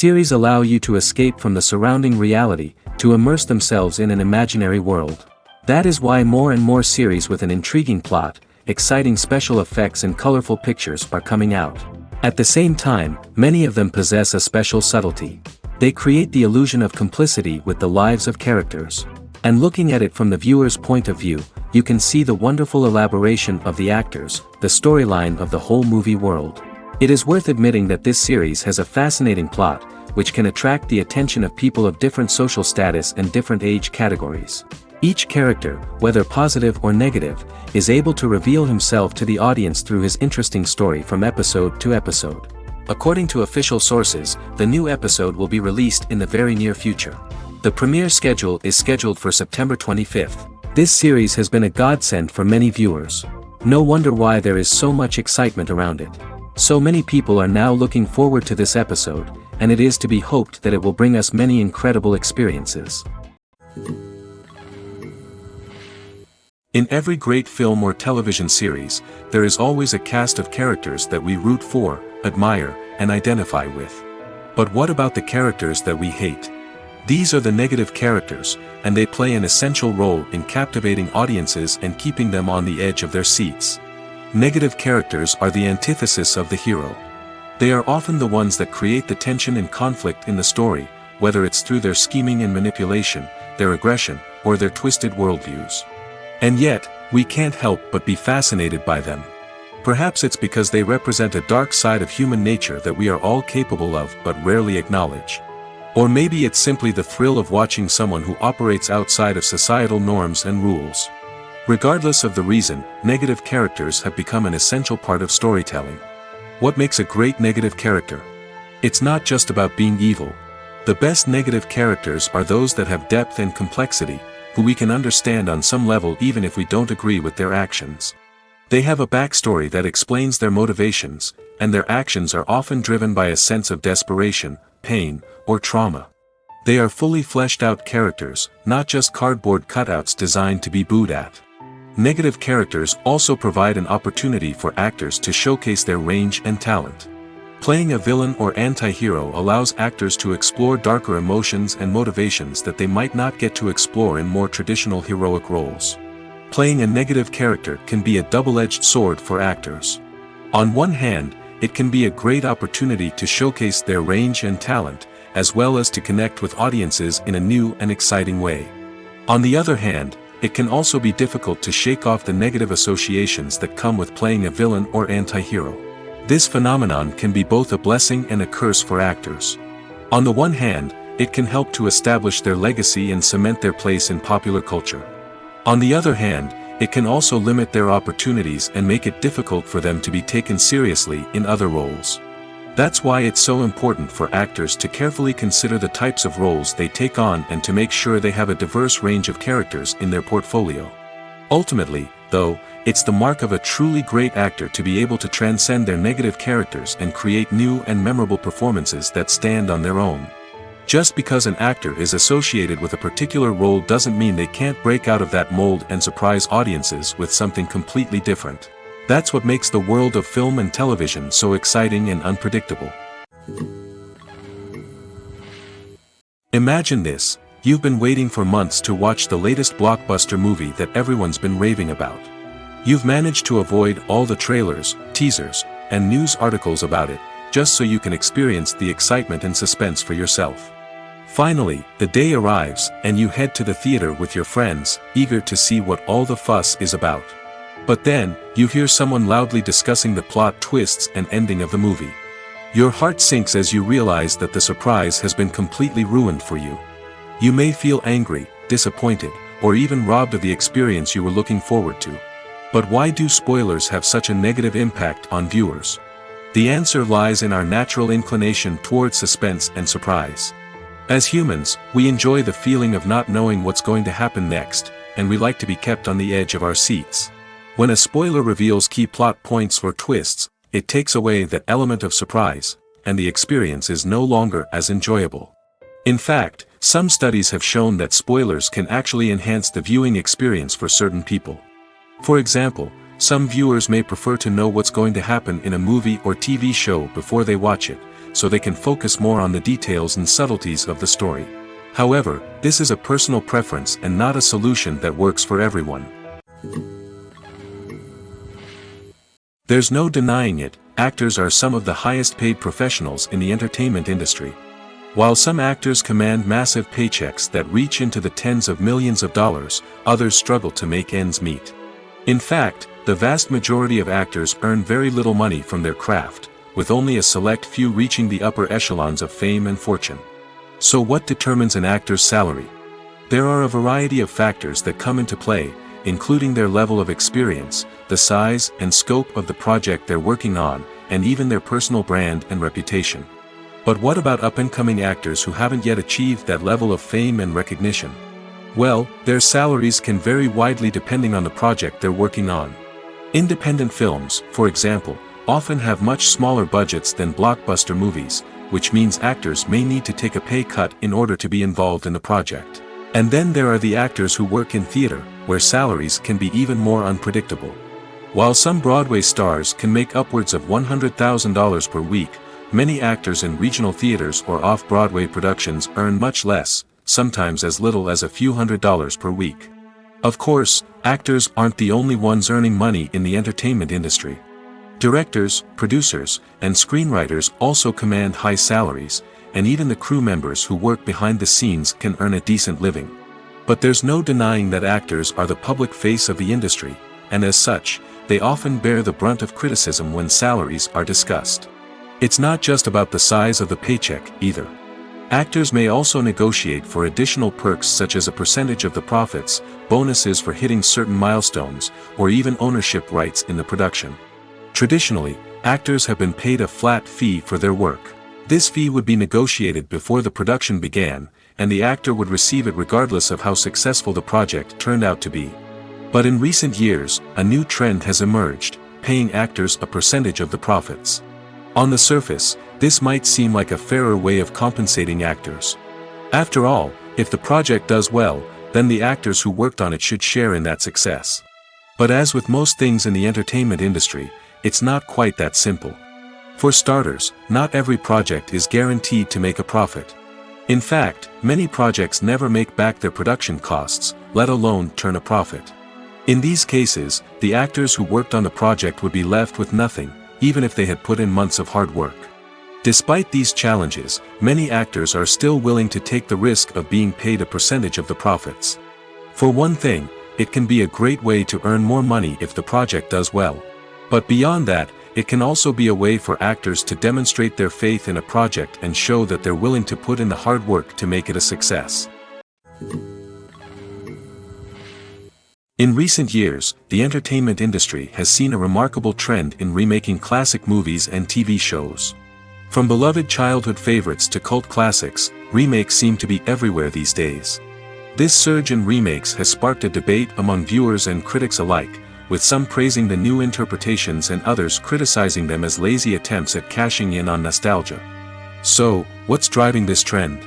Series allow you to escape from the surrounding reality, to immerse themselves in an imaginary world. That is why more and more series with an intriguing plot, exciting special effects and colorful pictures are coming out. At the same time, many of them possess a special subtlety. They create the illusion of complicity with the lives of characters. And looking at it from the viewer's point of view, you can see the wonderful elaboration of the actors, the storyline of the whole movie world. It is worth admitting that this series has a fascinating plot, which can attract the attention of people of different social status and different age categories. Each character, whether positive or negative, is able to reveal himself to the audience through his interesting story from episode to episode. According to official sources, the new episode will be released in the very near future. The premiere schedule is scheduled for September 25th. This series has been a godsend for many viewers. No wonder why there is so much excitement around it. So many people are now looking forward to this episode, and it is to be hoped that it will bring us many incredible experiences. In every great film or television series, there is always a cast of characters that we root for, admire, and identify with. But what about the characters that we hate? These are the negative characters, and they play an essential role in captivating audiences and keeping them on the edge of their seats. Negative characters are the antithesis of the hero. They are often the ones that create the tension and conflict in the story, whether it's through their scheming and manipulation, their aggression, or their twisted worldviews. And yet, we can't help but be fascinated by them. Perhaps it's because they represent a dark side of human nature that we are all capable of but rarely acknowledge. Or maybe it's simply the thrill of watching someone who operates outside of societal norms and rules. Regardless of the reason, negative characters have become an essential part of storytelling. What makes a great negative character? It's not just about being evil. The best negative characters are those that have depth and complexity, who we can understand on some level even if we don't agree with their actions. They have a backstory that explains their motivations, and their actions are often driven by a sense of desperation, pain, or trauma. They are fully fleshed out characters, not just cardboard cutouts designed to be booed at. Negative characters also provide an opportunity for actors to showcase their range and talent. Playing a villain or anti-hero allows actors to explore darker emotions and motivations that they might not get to explore in more traditional heroic roles. Playing a negative character can be a double-edged sword for actors. On one hand, it can be a great opportunity to showcase their range and talent, as well as to connect with audiences in a new and exciting way. On the other hand, it can also be difficult to shake off the negative associations that come with playing a villain or anti-hero. This phenomenon can be both a blessing and a curse for actors. On the one hand, it can help to establish their legacy and cement their place in popular culture. On the other hand, it can also limit their opportunities and make it difficult for them to be taken seriously in other roles. That's why it's so important for actors to carefully consider the types of roles they take on and to make sure they have a diverse range of characters in their portfolio. Ultimately, though, it's the mark of a truly great actor to be able to transcend their negative characters and create new and memorable performances that stand on their own. Just because an actor is associated with a particular role doesn't mean they can't break out of that mold and surprise audiences with something completely different. That's what makes the world of film and television so exciting and unpredictable. Imagine this: you've been waiting for months to watch the latest blockbuster movie that everyone's been raving about. You've managed to avoid all the trailers, teasers, and news articles about it, just so you can experience the excitement and suspense for yourself. Finally, the day arrives, and you head to the theater with your friends, eager to see what all the fuss is about. But then, you hear someone loudly discussing the plot twists and ending of the movie. Your heart sinks as you realize that the surprise has been completely ruined for you. You may feel angry, disappointed, or even robbed of the experience you were looking forward to. But why do spoilers have such a negative impact on viewers? The answer lies in our natural inclination toward suspense and surprise. As humans, we enjoy the feeling of not knowing what's going to happen next, and we like to be kept on the edge of our seats. When a spoiler reveals key plot points or twists, it takes away that element of surprise, and the experience is no longer as enjoyable. In fact, some studies have shown that spoilers can actually enhance the viewing experience for certain people. For example, some viewers may prefer to know what's going to happen in a movie or TV show before they watch it, so they can focus more on the details and subtleties of the story. However, this is a personal preference and not a solution that works for everyone. There's no denying it, actors are some of the highest paid professionals in the entertainment industry. While some actors command massive paychecks that reach into the tens of millions of dollars, others struggle to make ends meet. In fact, the vast majority of actors earn very little money from their craft, with only a select few reaching the upper echelons of fame and fortune. So what determines an actor's salary? There are a variety of factors that come into play, including their level of experience, the size and scope of the project they're working on, and even their personal brand and reputation. But what about up-and-coming actors who haven't yet achieved that level of fame and recognition? Well, their salaries can vary widely depending on the project they're working on. Independent films, for example, often have much smaller budgets than blockbuster movies, which means actors may need to take a pay cut in order to be involved in the project. And then there are the actors who work in theater, where salaries can be even more unpredictable. While some Broadway stars can make upwards of $100,000 per week, many actors in regional theaters or off-Broadway productions earn much less, sometimes as little as a few $100s per week. Of course, actors aren't the only ones earning money in the entertainment industry. Directors, producers, and screenwriters also command high salaries, and even the crew members who work behind the scenes can earn a decent living. But there's no denying that actors are the public face of the industry, and as such, they often bear the brunt of criticism when salaries are discussed. It's not just about the size of the paycheck, either. Actors may also negotiate for additional perks such as a percentage of the profits, bonuses for hitting certain milestones, or even ownership rights in the production. Traditionally, actors have been paid a flat fee for their work. This fee would be negotiated before the production began, and the actor would receive it regardless of how successful the project turned out to be. But in recent years, a new trend has emerged, paying actors a percentage of the profits. On the surface, this might seem like a fairer way of compensating actors. After all, if the project does well, then the actors who worked on it should share in that success. But as with most things in the entertainment industry, it's not quite that simple. For starters, not every project is guaranteed to make a profit. In fact, many projects never make back their production costs, let alone turn a profit. In these cases, the actors who worked on the project would be left with nothing, even if they had put in months of hard work. Despite these challenges, many actors are still willing to take the risk of being paid a percentage of the profits. For one thing, it can be a great way to earn more money if the project does well. But beyond that, it can also be a way for actors to demonstrate their faith in a project and show that they're willing to put in the hard work to make it a success. In recent years, the entertainment industry has seen a remarkable trend in remaking classic movies and TV shows. From beloved childhood favorites to cult classics, remakes seem to be everywhere these days. This surge in remakes has sparked a debate among viewers and critics alike, with some praising the new interpretations and others criticizing them as lazy attempts at cashing in on nostalgia. So, what's driving this trend?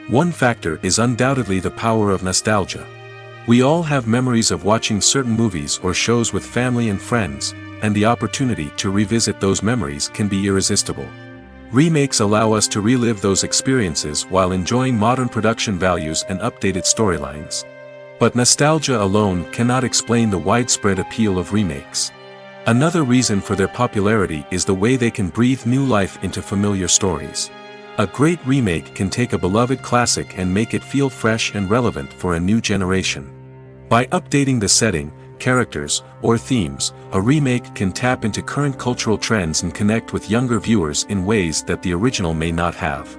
One factor is undoubtedly the power of nostalgia. We all have memories of watching certain movies or shows with family and friends, and the opportunity to revisit those memories can be irresistible. Remakes allow us to relive those experiences while enjoying modern production values and updated storylines. But nostalgia alone cannot explain the widespread appeal of remakes. Another reason for their popularity is the way they can breathe new life into familiar stories. A great remake can take a beloved classic and make it feel fresh and relevant for a new generation. By updating the setting, characters, or themes, a remake can tap into current cultural trends and connect with younger viewers in ways that the original may not have.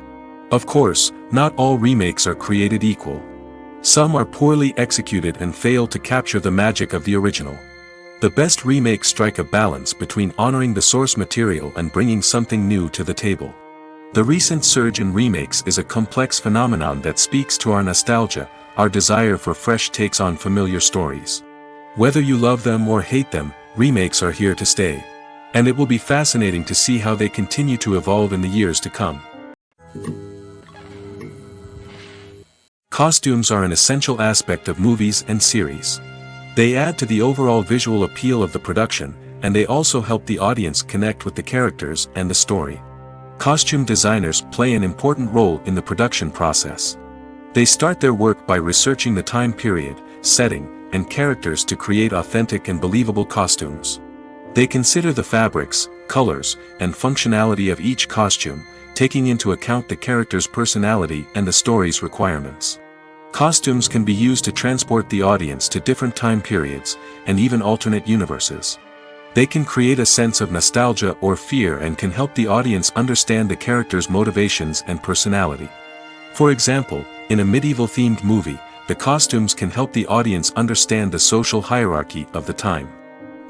Of course, not all remakes are created equal. Some are poorly executed and fail to capture the magic of the original. The best remakes strike a balance between honoring the source material and bringing something new to the table. The recent surge in remakes is a complex phenomenon that speaks to our nostalgia, our desire for fresh takes on familiar stories. Whether you love them or hate them, remakes are here to stay. And it will be fascinating to see how they continue to evolve in the years to come. Costumes are an essential aspect of movies and series. They add to the overall visual appeal of the production, and they also help the audience connect with the characters and the story. Costume designers play an important role in the production process. They start their work by researching the time period, setting, and characters to create authentic and believable costumes. They consider the fabrics, colors, and functionality of each costume, taking into account the character's personality and the story's requirements. Costumes can be used to transport the audience to different time periods, and even alternate universes. They can create a sense of nostalgia or fear and can help the audience understand the character's motivations and personality. For example, in a medieval-themed movie, the costumes can help the audience understand the social hierarchy of the time.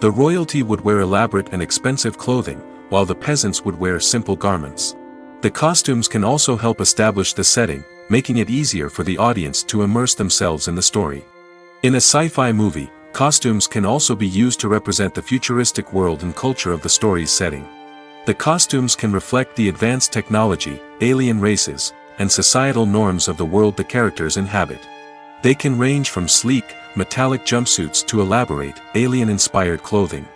The royalty would wear elaborate and expensive clothing, while the peasants would wear simple garments. The costumes can also help establish the setting, making it easier for the audience to immerse themselves in the story. In a sci-fi movie, costumes can also be used to represent the futuristic world and culture of the story's setting. The costumes can reflect the advanced technology, alien races, and societal norms of the world the characters inhabit. They can range from sleek, metallic jumpsuits to elaborate, alien-inspired clothing.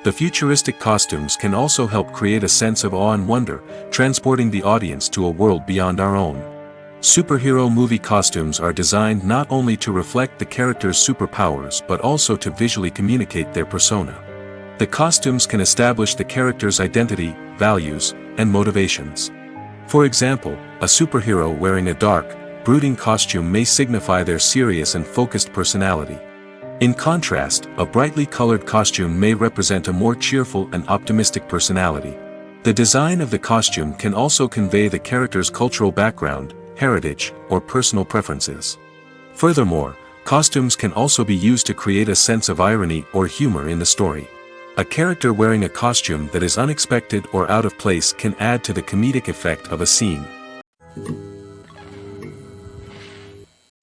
The futuristic costumes can also help create a sense of awe and wonder, transporting the audience to a world beyond our own. Superhero movie costumes are designed not only to reflect the character's superpowers but also to visually communicate their persona. The costumes can establish the character's identity, values, and motivations. For example, a superhero wearing a dark, brooding costume may signify their serious and focused personality. In contrast, a brightly colored costume may represent a more cheerful and optimistic personality. The design of the costume can also convey the character's cultural background, heritage, or personal preferences. Furthermore, costumes can also be used to create a sense of irony or humor in the story. A character wearing a costume that is unexpected or out of place can add to the comedic effect of a scene.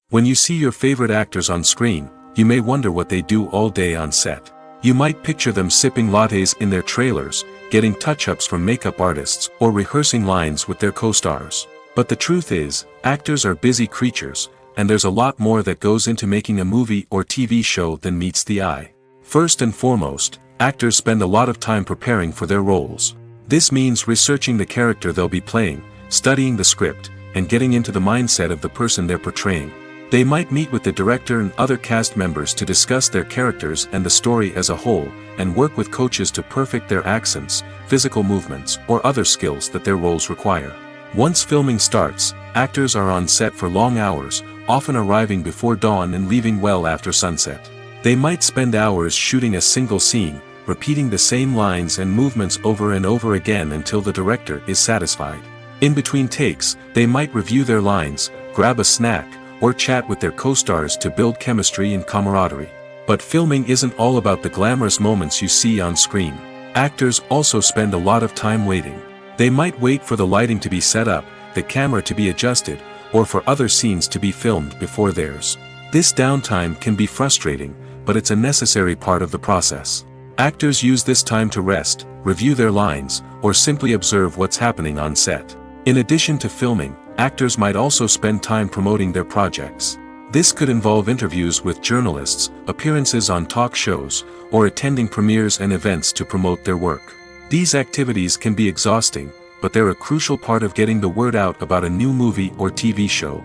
When you see your favorite actors on screen, you may wonder what they do all day on set. You might picture them sipping lattes in their trailers, getting touch-ups from makeup artists, or rehearsing lines with their co-stars. But the truth is, actors are busy creatures, and there's a lot more that goes into making a movie or TV show than meets the eye. First and foremost, actors spend a lot of time preparing for their roles. This means researching the character they'll be playing, studying the script, and getting into the mindset of the person they're portraying. They might meet with the director and other cast members to discuss their characters and the story as a whole, and work with coaches to perfect their accents, physical movements, or other skills that their roles require. Once filming starts, actors are on set for long hours, often arriving before dawn and leaving well after sunset. They might spend hours shooting a single scene, repeating the same lines and movements over and over again until the director is satisfied. In between takes, they might review their lines, grab a snack, or chat with their co-stars to build chemistry and camaraderie. But filming isn't all about the glamorous moments you see on screen. Actors also spend a lot of time waiting. They might wait for the lighting to be set up, the camera to be adjusted, or for other scenes to be filmed before theirs. This downtime can be frustrating, but it's a necessary part of the process. Actors use this time to rest, review their lines, or simply observe what's happening on set. In addition to filming, actors might also spend time promoting their projects. This could involve interviews with journalists, appearances on talk shows, or attending premieres and events to promote their work. These activities can be exhausting, but they're a crucial part of getting the word out about a new movie or TV show.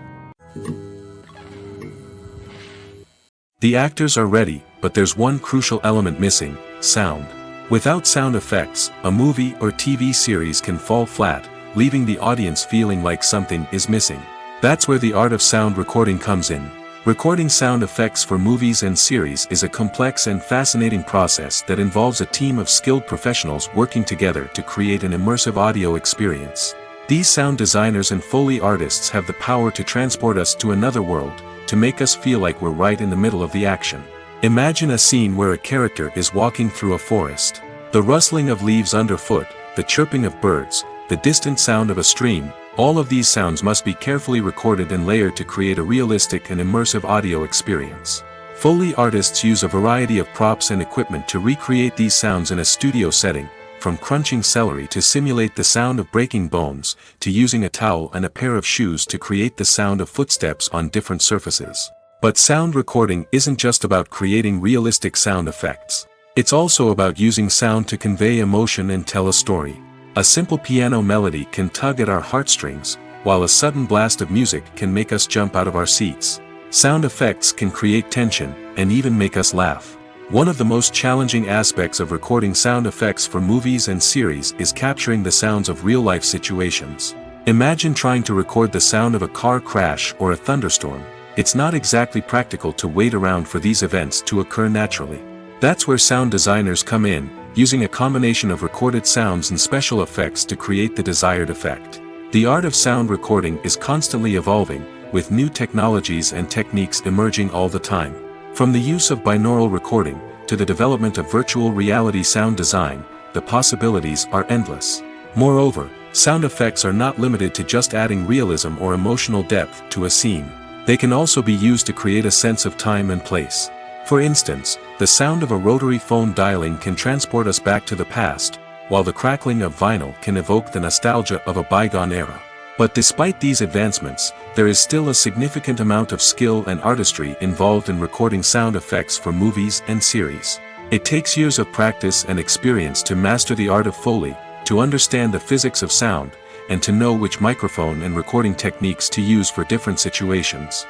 The actors are ready, but there's one crucial element missing: sound. Without sound effects, a movie or TV series can fall flat, leaving the audience feeling like something is missing. That's where the art of sound recording comes in. Recording sound effects for movies and series is a complex and fascinating process that involves a team of skilled professionals working together to create an immersive audio experience. These sound designers and Foley artists have the power to transport us to another world, to make us feel like we're right in the middle of the action. Imagine a scene where a character is walking through a forest. The rustling of leaves underfoot, the chirping of birds, the distant sound of a stream, all of these sounds must be carefully recorded and layered to create a realistic and immersive audio experience. Foley artists use a variety of props and equipment to recreate these sounds in a studio setting, from crunching celery to simulate the sound of breaking bones, to using a towel and a pair of shoes to create the sound of footsteps on different surfaces. But sound recording isn't just about creating realistic sound effects. It's also about using sound to convey emotion and tell a story. A simple piano melody can tug at our heartstrings, while a sudden blast of music can make us jump out of our seats. Sound effects can create tension, and even make us laugh. One of the most challenging aspects of recording sound effects for movies and series is capturing the sounds of real-life situations. Imagine trying to record the sound of a car crash or a thunderstorm. It's not exactly practical to wait around for these events to occur naturally. That's where sound designers come in, using a combination of recorded sounds and special effects to create the desired effect. The art of sound recording is constantly evolving, with new technologies and techniques emerging all the time. From the use of binaural recording, to the development of virtual reality sound design, the possibilities are endless. Moreover, sound effects are not limited to just adding realism or emotional depth to a scene. They can also be used to create a sense of time and place. For instance, the sound of a rotary phone dialing can transport us back to the past, while the crackling of vinyl can evoke the nostalgia of a bygone era. But despite these advancements, there is still a significant amount of skill and artistry involved in recording sound effects for movies and series. It takes years of practice and experience to master the art of Foley, to understand the physics of sound, and to know which microphone and recording techniques to use for different situations.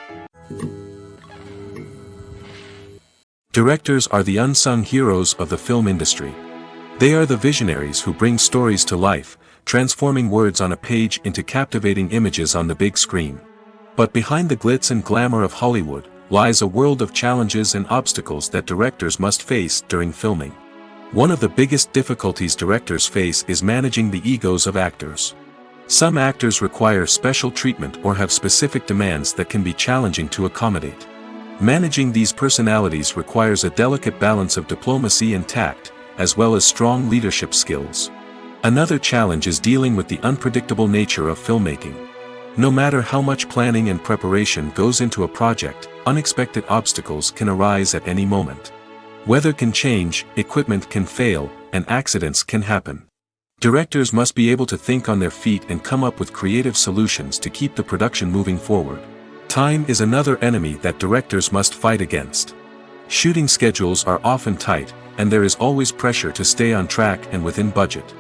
Directors are the unsung heroes of the film industry. They are the visionaries who bring stories to life, transforming words on a page into captivating images on the big screen. But behind the glitz and glamour of Hollywood, lies a world of challenges and obstacles that directors must face during filming. One of the biggest difficulties directors face is managing the egos of actors. Some actors require special treatment or have specific demands that can be challenging to accommodate. Managing these personalities requires a delicate balance of diplomacy and tact, as well as strong leadership skills. Another challenge is dealing with the unpredictable nature of filmmaking. No matter how much planning and preparation goes into a project, unexpected obstacles can arise at any moment. Weather can change, equipment can fail, and accidents can happen. Directors must be able to think on their feet and come up with creative solutions to keep the production moving forward. Time is another enemy that directors must fight against. Shooting schedules are often tight, and there is always pressure to stay on track and within budget.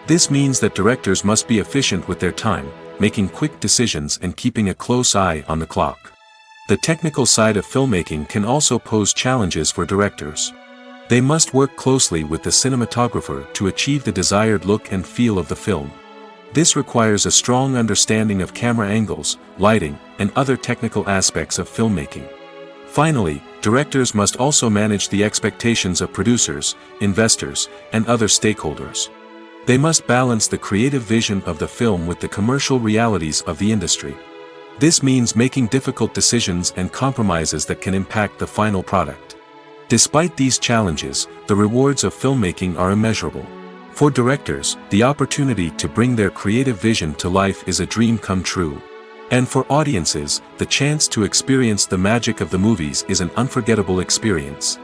This means that directors must be efficient with their time, making quick decisions and keeping a close eye on the clock. The technical side of filmmaking can also pose challenges for directors. They must work closely with the cinematographer to achieve the desired look and feel of the film. This requires a strong understanding of camera angles, lighting, and other technical aspects of filmmaking. Finally, directors must also manage the expectations of producers, investors, and other stakeholders. They must balance the creative vision of the film with the commercial realities of the industry. This means making difficult decisions and compromises that can impact the final product. Despite these challenges, the rewards of filmmaking are immeasurable. For directors, the opportunity to bring their creative vision to life is a dream come true. And for audiences, the chance to experience the magic of the movies is an unforgettable experience.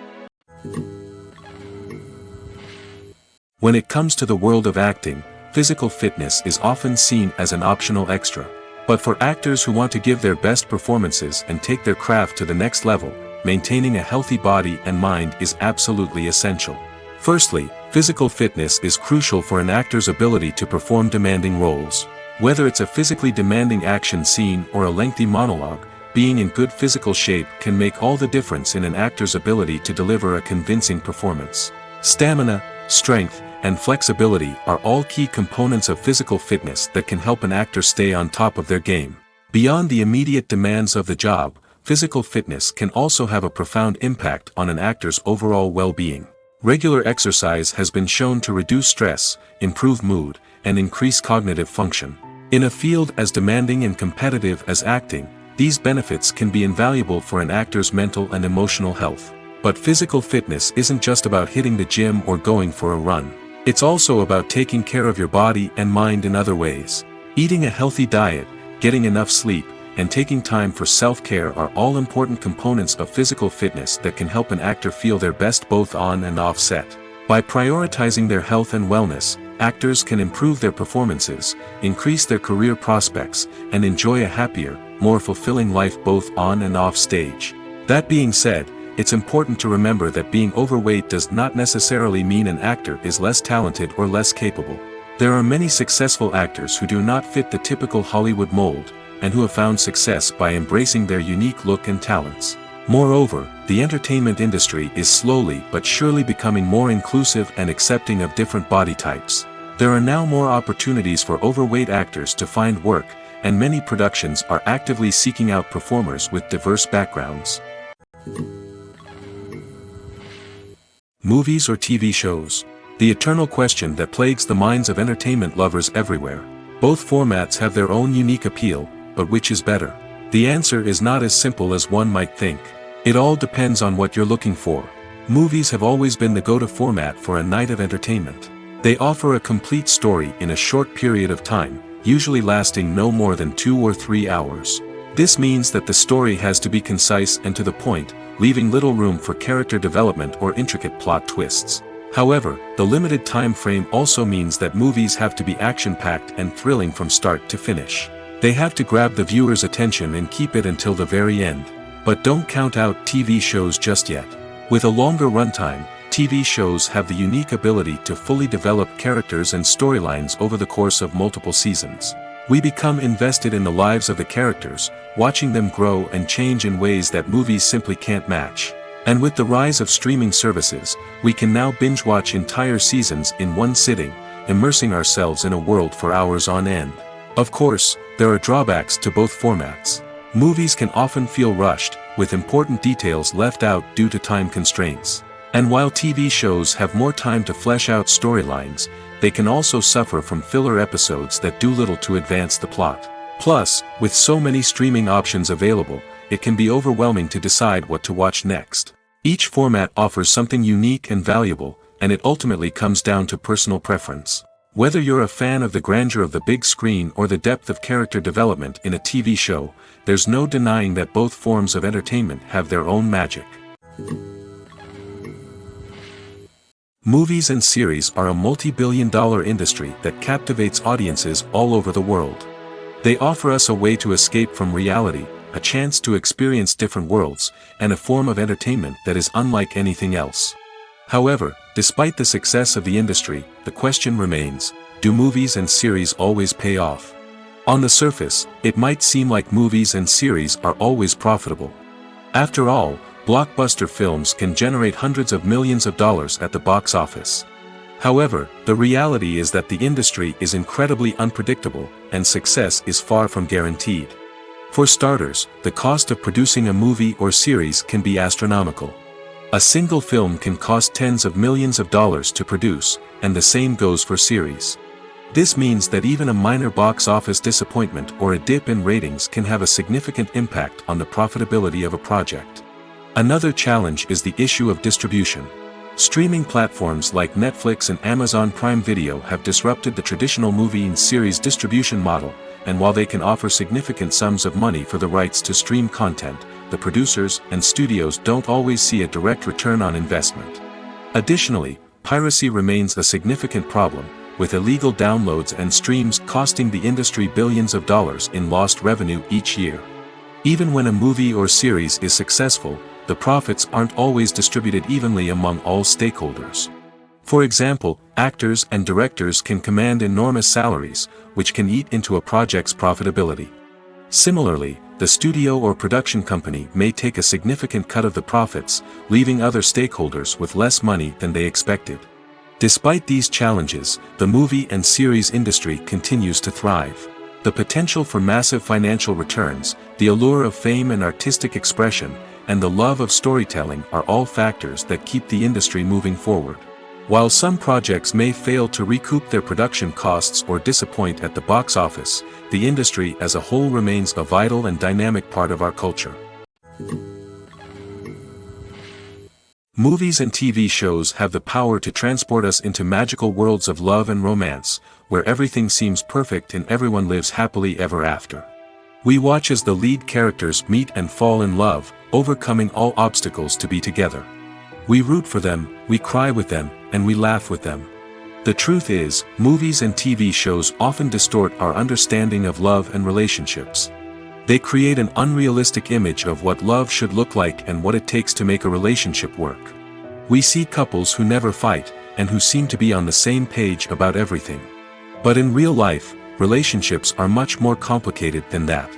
When it comes to the world of acting, physical fitness is often seen as an optional extra. But for actors who want to give their best performances and take their craft to the next level, maintaining a healthy body and mind is absolutely essential. Firstly, physical fitness is crucial for an actor's ability to perform demanding roles. Whether it's a physically demanding action scene or a lengthy monologue, being in good physical shape can make all the difference in an actor's ability to deliver a convincing performance. Stamina, strength, and flexibility are all key components of physical fitness that can help an actor stay on top of their game. Beyond the immediate demands of the job, physical fitness can also have a profound impact on an actor's overall well-being. Regular exercise has been shown to reduce stress, improve mood, and increase cognitive function. In a field as demanding and competitive as acting, these benefits can be invaluable for an actor's mental and emotional health. But physical fitness isn't just about hitting the gym or going for a run. It's also about taking care of your body and mind in other ways. Eating a healthy diet, getting enough sleep, and taking time for self-care are all important components of physical fitness that can help an actor feel their best both on and off set. By prioritizing their health and wellness, actors can improve their performances, increase their career prospects, and enjoy a happier, more fulfilling life both on and off stage. That being said, it's important to remember that being overweight does not necessarily mean an actor is less talented or less capable. There are many successful actors who do not fit the typical Hollywood mold, and who have found success by embracing their unique look and talents. Moreover, the entertainment industry is slowly but surely becoming more inclusive and accepting of different body types. There are now more opportunities for overweight actors to find work, and many productions are actively seeking out performers with diverse backgrounds. Movies or TV shows? The eternal question that plagues the minds of entertainment lovers everywhere. Both formats have their own unique appeal, but which is better? The answer is not as simple as one might think. It all depends on what you're looking for. Movies have always been the go-to format for a night of entertainment. They offer a complete story in a short period of time, usually lasting no more than 2 or 3 hours. This means that the story has to be concise and to the point, leaving little room for character development or intricate plot twists. However, the limited time frame also means that movies have to be action-packed and thrilling from start to finish. They have to grab the viewer's attention and keep it until the very end. But don't count out TV shows just yet. With a longer runtime, TV shows have the unique ability to fully develop characters and storylines over the course of multiple seasons. We become invested in the lives of the characters, watching them grow and change in ways that movies simply can't match. And with the rise of streaming services, we can now binge-watch entire seasons in one sitting, immersing ourselves in a world for hours on end. Of course, there are drawbacks to both formats. Movies can often feel rushed, with important details left out due to time constraints. And while TV shows have more time to flesh out storylines, they can also suffer from filler episodes that do little to advance the plot. Plus, with so many streaming options available, it can be overwhelming to decide what to watch next. Each format offers something unique and valuable, and it ultimately comes down to personal preference. Whether you're a fan of the grandeur of the big screen or the depth of character development in a TV show, there's no denying that both forms of entertainment have their own magic. Movies and series are a multi-billion-dollar industry that captivates audiences all over the world. They offer us a way to escape from reality, a chance to experience different worlds, and a form of entertainment that is unlike anything else. However, despite the success of the industry, the question remains, do movies and series always pay off? On the surface, it might seem like movies and series are always profitable. After all, blockbuster films can generate hundreds of millions of dollars at the box office. However, the reality is that the industry is incredibly unpredictable, and success is far from guaranteed. For starters, the cost of producing a movie or series can be astronomical. A single film can cost tens of millions of dollars to produce, and the same goes for series. This means that even a minor box office disappointment or a dip in ratings can have a significant impact on the profitability of a project. Another challenge is the issue of distribution. Streaming platforms like Netflix and Amazon Prime Video have disrupted the traditional movie and series distribution model, and while they can offer significant sums of money for the rights to stream content, the producers and studios don't always see a direct return on investment. Additionally, piracy remains a significant problem, with illegal downloads and streams costing the industry billions of dollars in lost revenue each year. Even when a movie or series is successful, the profits aren't always distributed evenly among all stakeholders. For example, actors and directors can command enormous salaries, which can eat into a project's profitability. Similarly, the studio or production company may take a significant cut of the profits, leaving other stakeholders with less money than they expected. Despite these challenges, the movie and series industry continues to thrive. The potential for massive financial returns, the allure of fame and artistic expression, and the love of storytelling are all factors that keep the industry moving forward. While some projects may fail to recoup their production costs or disappoint at the box office, the industry as a whole remains a vital and dynamic part of our culture. Movies and TV shows have the power to transport us into magical worlds of love and romance, where everything seems perfect and everyone lives happily ever after. We watch as the lead characters meet and fall in love, overcoming all obstacles to be together. We root for them, we cry with them, and we laugh with them. The truth is, movies and TV shows often distort our understanding of love and relationships. They create an unrealistic image of what love should look like and what it takes to make a relationship work. We see couples who never fight, and who seem to be on the same page about everything. But in real life, relationships are much more complicated than that.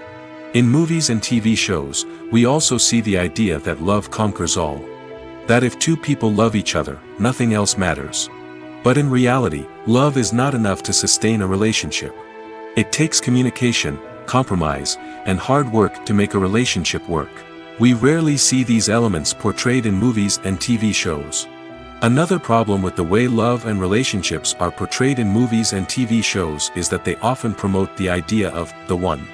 In movies and TV shows, we also see the idea that love conquers all. That if two people love each other, nothing else matters. But in reality, love is not enough to sustain a relationship. It takes communication, compromise, and hard work to make a relationship work. We rarely see these elements portrayed in movies and TV shows. Another problem with the way love and relationships are portrayed in movies and TV shows is that they often promote the idea of the one.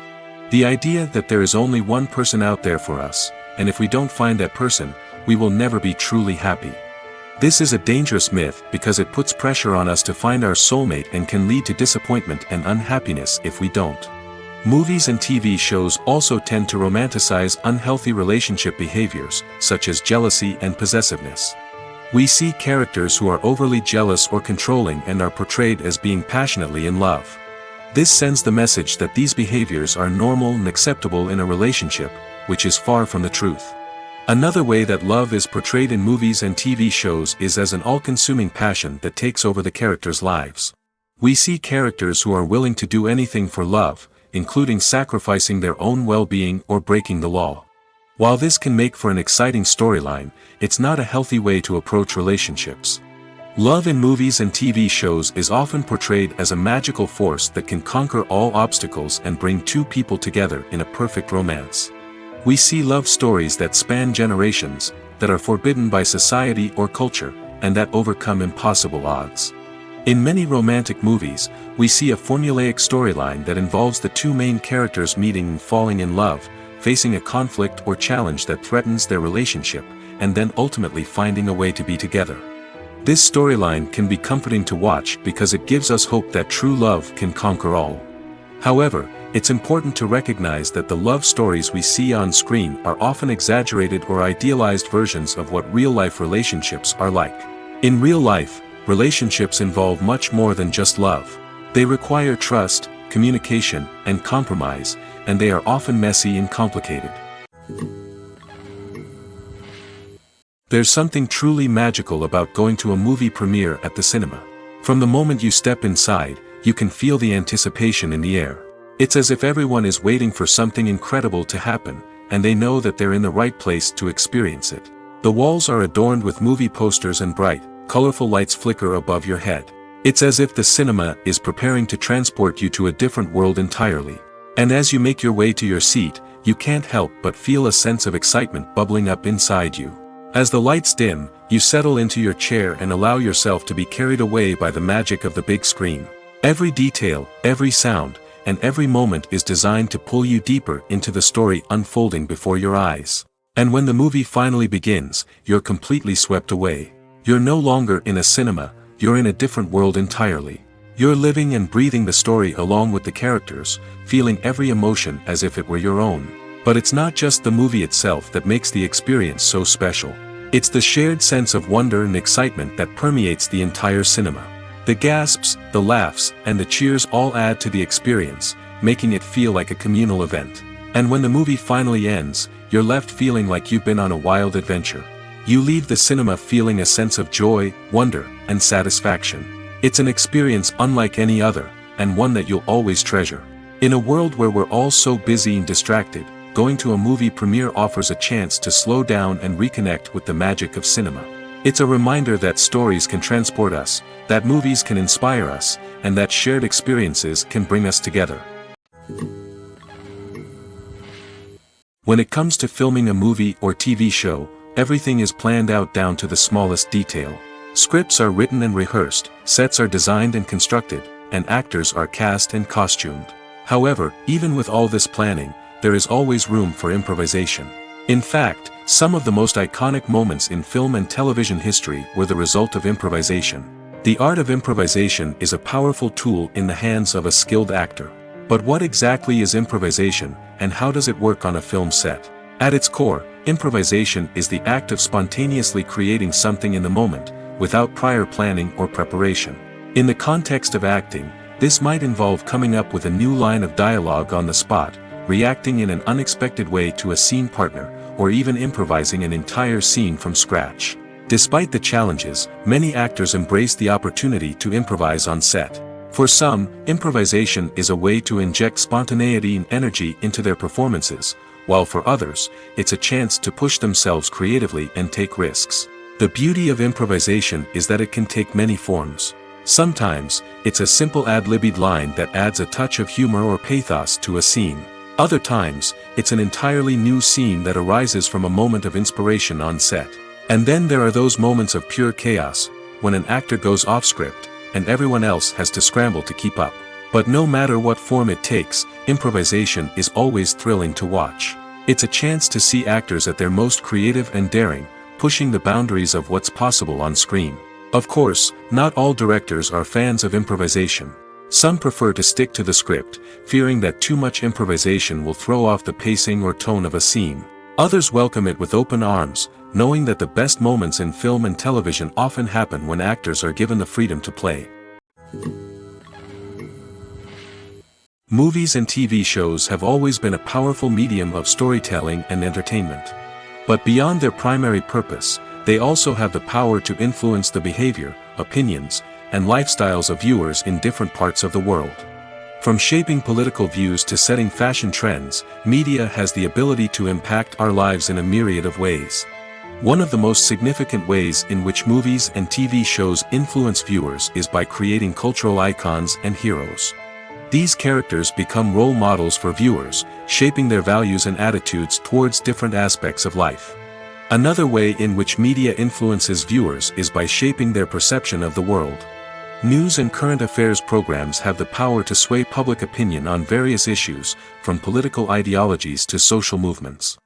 The idea that there is only one person out there for us, and if we don't find that person, we will never be truly happy. This is a dangerous myth because it puts pressure on us to find our soulmate and can lead to disappointment and unhappiness if we don't. Movies and TV shows also tend to romanticize unhealthy relationship behaviors, such as jealousy and possessiveness. We see characters who are overly jealous or controlling and are portrayed as being passionately in love. This sends the message that these behaviors are normal and acceptable in a relationship, which is far from the truth. Another way that love is portrayed in movies and TV shows is as an all-consuming passion that takes over the characters' lives. We see characters who are willing to do anything for love, including sacrificing their own well-being or breaking the law. While this can make for an exciting storyline, it's not a healthy way to approach relationships. Love in movies and TV shows is often portrayed as a magical force that can conquer all obstacles and bring two people together in a perfect romance. We see love stories that span generations, that are forbidden by society or culture, and that overcome impossible odds. In many romantic movies, we see a formulaic storyline that involves the two main characters meeting and falling in love, facing a conflict or challenge that threatens their relationship, and then ultimately finding a way to be together. This storyline can be comforting to watch because it gives us hope that true love can conquer all. However, it's important to recognize that the love stories we see on screen are often exaggerated or idealized versions of what real-life relationships are like. In real life, relationships involve much more than just love. They require trust, communication, and compromise, and they are often messy and complicated. There's something truly magical about going to a movie premiere at the cinema. From the moment you step inside, you can feel the anticipation in the air. It's as if everyone is waiting for something incredible to happen, and they know that they're in the right place to experience it. The walls are adorned with movie posters and bright, colorful lights flicker above your head. It's as if the cinema is preparing to transport you to a different world entirely. And as you make your way to your seat, you can't help but feel a sense of excitement bubbling up inside you. As the lights dim, you settle into your chair and allow yourself to be carried away by the magic of the big screen. Every detail, every sound, and every moment is designed to pull you deeper into the story unfolding before your eyes. And when the movie finally begins, you're completely swept away. You're no longer in a cinema, you're in a different world entirely. You're living and breathing the story along with the characters, feeling every emotion as if it were your own. But it's not just the movie itself that makes the experience so special. It's the shared sense of wonder and excitement that permeates the entire cinema. The gasps, the laughs, and the cheers all add to the experience, making it feel like a communal event. And when the movie finally ends, you're left feeling like you've been on a wild adventure. You leave the cinema feeling a sense of joy, wonder, and satisfaction. It's an experience unlike any other, and one that you'll always treasure. In a world where we're all so busy and distracted, going to a movie premiere offers a chance to slow down and reconnect with the magic of cinema. It's a reminder that stories can transport us, that movies can inspire us, and that shared experiences can bring us together. When it comes to filming a movie or TV show, everything is planned out down to the smallest detail. Scripts are written and rehearsed, sets are designed and constructed, and actors are cast and costumed. However, even with all this planning, there is always room for improvisation. In fact, some of the most iconic moments in film and television history were the result of improvisation. The art of improvisation is a powerful tool in the hands of a skilled actor. But what exactly is improvisation, and how does it work on a film set? At its core, improvisation is the act of spontaneously creating something in the moment, without prior planning or preparation. In the context of acting, this might involve coming up with a new line of dialogue on the spot, reacting in an unexpected way to a scene partner, or even improvising an entire scene from scratch. Despite the challenges, many actors embrace the opportunity to improvise on set. For some, improvisation is a way to inject spontaneity and energy into their performances, while for others, it's a chance to push themselves creatively and take risks. The beauty of improvisation is that it can take many forms. Sometimes, it's a simple ad-libbed line that adds a touch of humor or pathos to a scene. Other times, it's an entirely new scene that arises from a moment of inspiration on set. And then there are those moments of pure chaos, when an actor goes off script, and everyone else has to scramble to keep up. But no matter what form it takes, improvisation is always thrilling to watch. It's a chance to see actors at their most creative and daring, pushing the boundaries of what's possible on screen. Of course, not all directors are fans of improvisation. Some prefer to stick to the script, fearing that too much improvisation will throw off the pacing or tone of a scene. Others welcome it with open arms, knowing that the best moments in film and television often happen when actors are given the freedom to play. Movies and TV shows have always been a powerful medium of storytelling and entertainment. But beyond their primary purpose, they also have the power to influence the behavior, opinions, and lifestyles of viewers in different parts of the world. From shaping political views to setting fashion trends, media has the ability to impact our lives in a myriad of ways. One of the most significant ways in which movies and TV shows influence viewers is by creating cultural icons and heroes. These characters become role models for viewers, shaping their values and attitudes towards different aspects of life. Another way in which media influences viewers is by shaping their perception of the world. News and current affairs programs have the power to sway public opinion on various issues, from political ideologies to social movements.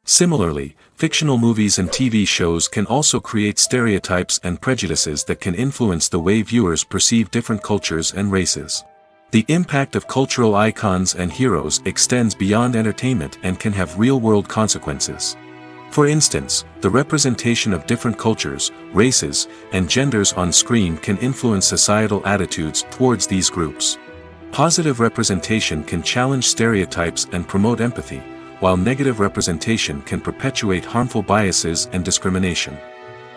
Similarly, fictional movies and TV shows can also create stereotypes and prejudices that can influence the way viewers perceive different cultures and races. The impact of cultural icons and heroes extends beyond entertainment and can have real-world consequences. For instance, the representation of different cultures, races, and genders on screen can influence societal attitudes towards these groups. Positive representation can challenge stereotypes and promote empathy, while negative representation can perpetuate harmful biases and discrimination.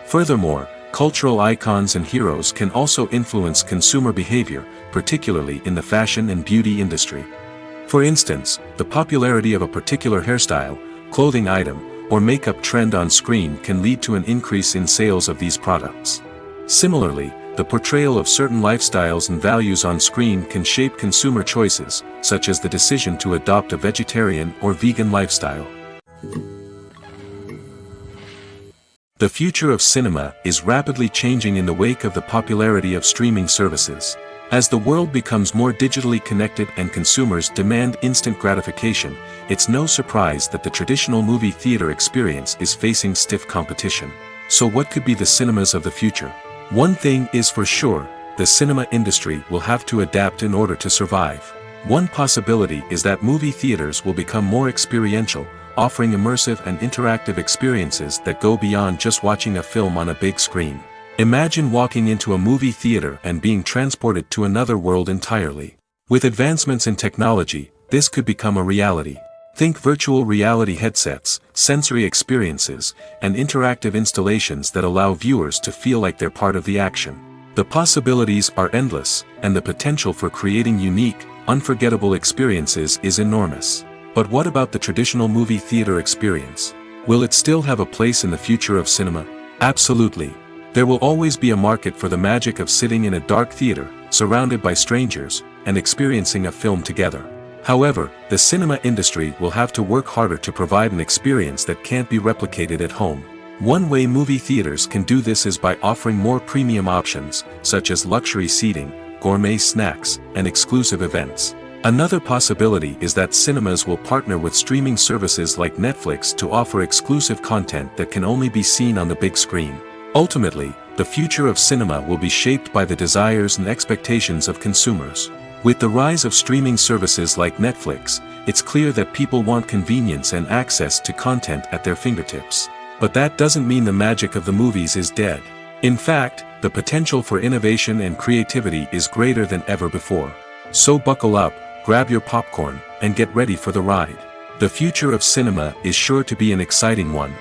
Furthermore, cultural icons and heroes can also influence consumer behavior, particularly in the fashion and beauty industry. For instance, the popularity of a particular hairstyle, clothing item, or makeup trend on screen can lead to an increase in sales of these products. Similarly, the portrayal of certain lifestyles and values on screen can shape consumer choices, such as the decision to adopt a vegetarian or vegan lifestyle. The future of cinema is rapidly changing in the wake of the popularity of streaming services. As the world becomes more digitally connected and consumers demand instant gratification, it's no surprise that the traditional movie theater experience is facing stiff competition. So what could be the cinemas of the future? One thing is for sure, the cinema industry will have to adapt in order to survive. One possibility is that movie theaters will become more experiential, offering immersive and interactive experiences that go beyond just watching a film on a big screen. Imagine walking into a movie theater and being transported to another world entirely. With advancements in technology, this could become a reality. Think virtual reality headsets, sensory experiences, and interactive installations that allow viewers to feel like they're part of the action. The possibilities are endless, and the potential for creating unique, unforgettable experiences is enormous. But what about the traditional movie theater experience? Will it still have a place in the future of cinema? Absolutely. There will always be a market for the magic of sitting in a dark theater, surrounded by strangers, and experiencing a film together. However, the cinema industry will have to work harder to provide an experience that can't be replicated at home. One way movie theaters can do this is by offering more premium options, such as luxury seating, gourmet snacks, and exclusive events. Another possibility is that cinemas will partner with streaming services like Netflix to offer exclusive content that can only be seen on the big screen. Ultimately, the future of cinema will be shaped by the desires and expectations of consumers. With the rise of streaming services like Netflix, it's clear that people want convenience and access to content at their fingertips. But that doesn't mean the magic of the movies is dead. In fact, the potential for innovation and creativity is greater than ever before. So buckle up, grab your popcorn, and get ready for the ride. The future of cinema is sure to be an exciting one.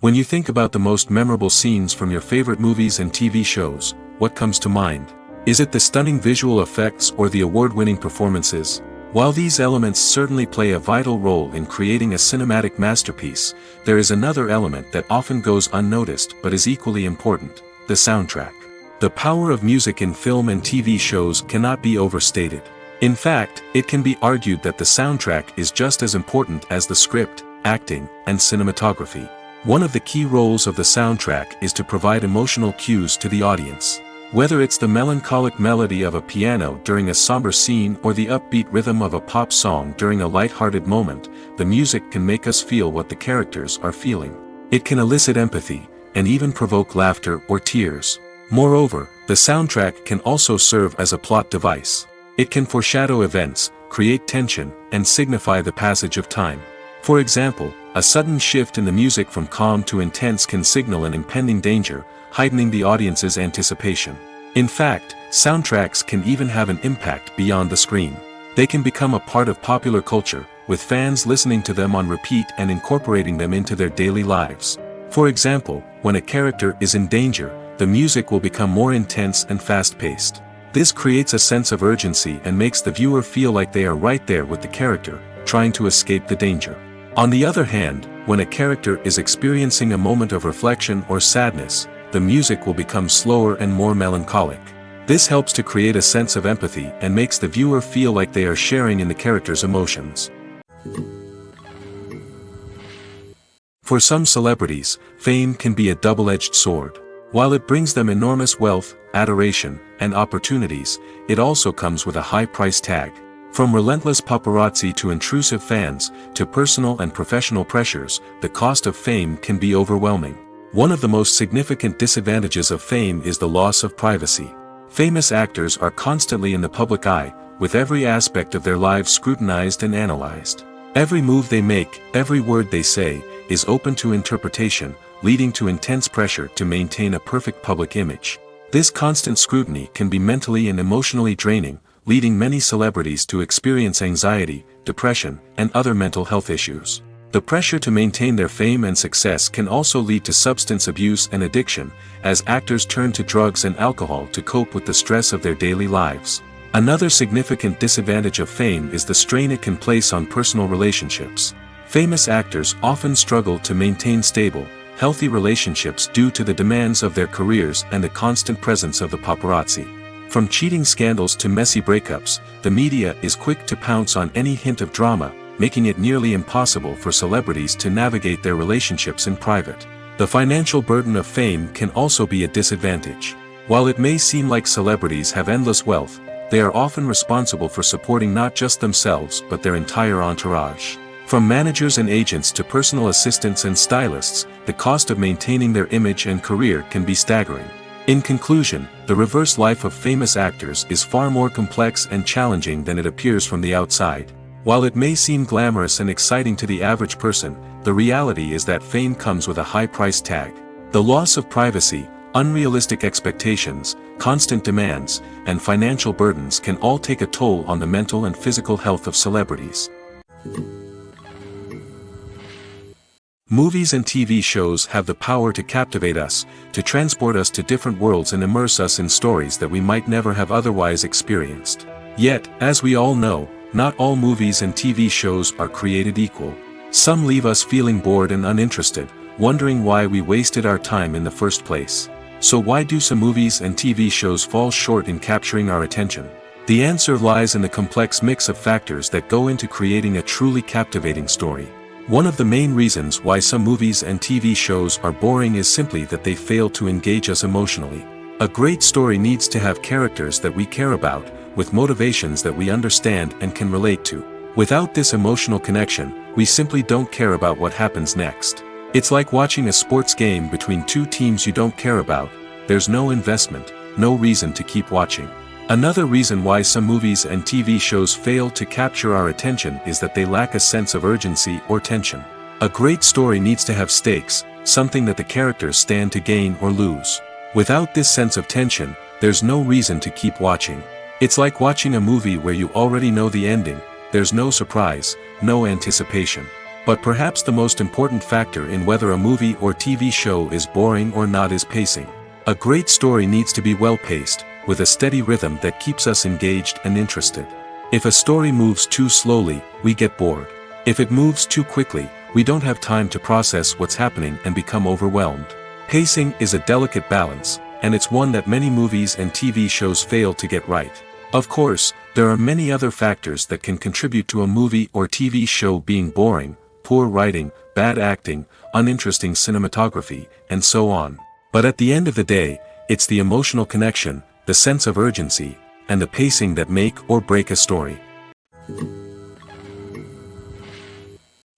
When you think about the most memorable scenes from your favorite movies and TV shows, what comes to mind? Is it the stunning visual effects or the award-winning performances? While these elements certainly play a vital role in creating a cinematic masterpiece, there is another element that often goes unnoticed but is equally important: the soundtrack. The power of music in film and TV shows cannot be overstated. In fact, it can be argued that the soundtrack is just as important as the script, acting, and cinematography. One of the key roles of the soundtrack is to provide emotional cues to the audience. Whether it's the melancholic melody of a piano during a somber scene or the upbeat rhythm of a pop song during a light-hearted moment, the music can make us feel what the characters are feeling. It can elicit empathy, and even provoke laughter or tears. Moreover, the soundtrack can also serve as a plot device. It can foreshadow events, create tension, and signify the passage of time. For example, a sudden shift in the music from calm to intense can signal an impending danger, heightening the audience's anticipation. In fact, soundtracks can even have an impact beyond the screen. They can become a part of popular culture, with fans listening to them on repeat and incorporating them into their daily lives. For example, when a character is in danger, the music will become more intense and fast-paced. This creates a sense of urgency and makes the viewer feel like they are right there with the character, trying to escape the danger. On the other hand, when a character is experiencing a moment of reflection or sadness, the music will become slower and more melancholic. This helps to create a sense of empathy and makes the viewer feel like they are sharing in the character's emotions. For some celebrities, fame can be a double-edged sword. While it brings them enormous wealth, adoration, and opportunities, it also comes with a high price tag. From relentless paparazzi to intrusive fans, to personal and professional pressures, the cost of fame can be overwhelming. One of the most significant disadvantages of fame is the loss of privacy. Famous actors are constantly in the public eye, with every aspect of their lives scrutinized and analyzed. Every move they make, every word they say, is open to interpretation, leading to intense pressure to maintain a perfect public image. This constant scrutiny can be mentally and emotionally draining, leading many celebrities to experience anxiety, depression, and other mental health issues. The pressure to maintain their fame and success can also lead to substance abuse and addiction, as actors turn to drugs and alcohol to cope with the stress of their daily lives. Another significant disadvantage of fame is the strain it can place on personal relationships. Famous actors often struggle to maintain stable, healthy relationships due to the demands of their careers and the constant presence of the paparazzi. From cheating scandals to messy breakups, the media is quick to pounce on any hint of drama, making it nearly impossible for celebrities to navigate their relationships in private. The financial burden of fame can also be a disadvantage. While it may seem like celebrities have endless wealth, they are often responsible for supporting not just themselves but their entire entourage. From managers and agents to personal assistants and stylists, the cost of maintaining their image and career can be staggering. In conclusion, the reverse life of famous actors is far more complex and challenging than it appears from the outside. While it may seem glamorous and exciting to the average person, the reality is that fame comes with a high price tag. The loss of privacy, unrealistic expectations, constant demands, and financial burdens can all take a toll on the mental and physical health of celebrities. Movies and TV shows have the power to captivate us, to transport us to different worlds and immerse us in stories that we might never have otherwise experienced. Yet, as we all know, not all movies and TV shows are created equal. Some leave us feeling bored and uninterested, wondering why we wasted our time in the first place. So why do some movies and TV shows fall short in capturing our attention? The answer lies in the complex mix of factors that go into creating a truly captivating story. One of the main reasons why some movies and TV shows are boring is simply that they fail to engage us emotionally. A great story needs to have characters that we care about, with motivations that we understand and can relate to. Without this emotional connection, we simply don't care about what happens next. It's like watching a sports game between two teams you don't care about. There's no investment, no reason to keep watching. Another reason why some movies and TV shows fail to capture our attention is that they lack a sense of urgency or tension. A great story needs to have stakes, something that the characters stand to gain or lose. Without this sense of tension, there's no reason to keep watching. It's like watching a movie where you already know the ending. There's no surprise, no anticipation. But perhaps the most important factor in whether a movie or TV show is boring or not is pacing. A great story needs to be well-paced, with a steady rhythm that keeps us engaged and interested. If a story moves too slowly, we get bored. If it moves too quickly, we don't have time to process what's happening and become overwhelmed. Pacing is a delicate balance, and it's one that many movies and TV shows fail to get right. Of course, there are many other factors that can contribute to a movie or TV show being boring: poor writing, bad acting, uninteresting cinematography, and so on. But at the end of the day, it's the emotional connection, the sense of urgency, and the pacing that make or break a story.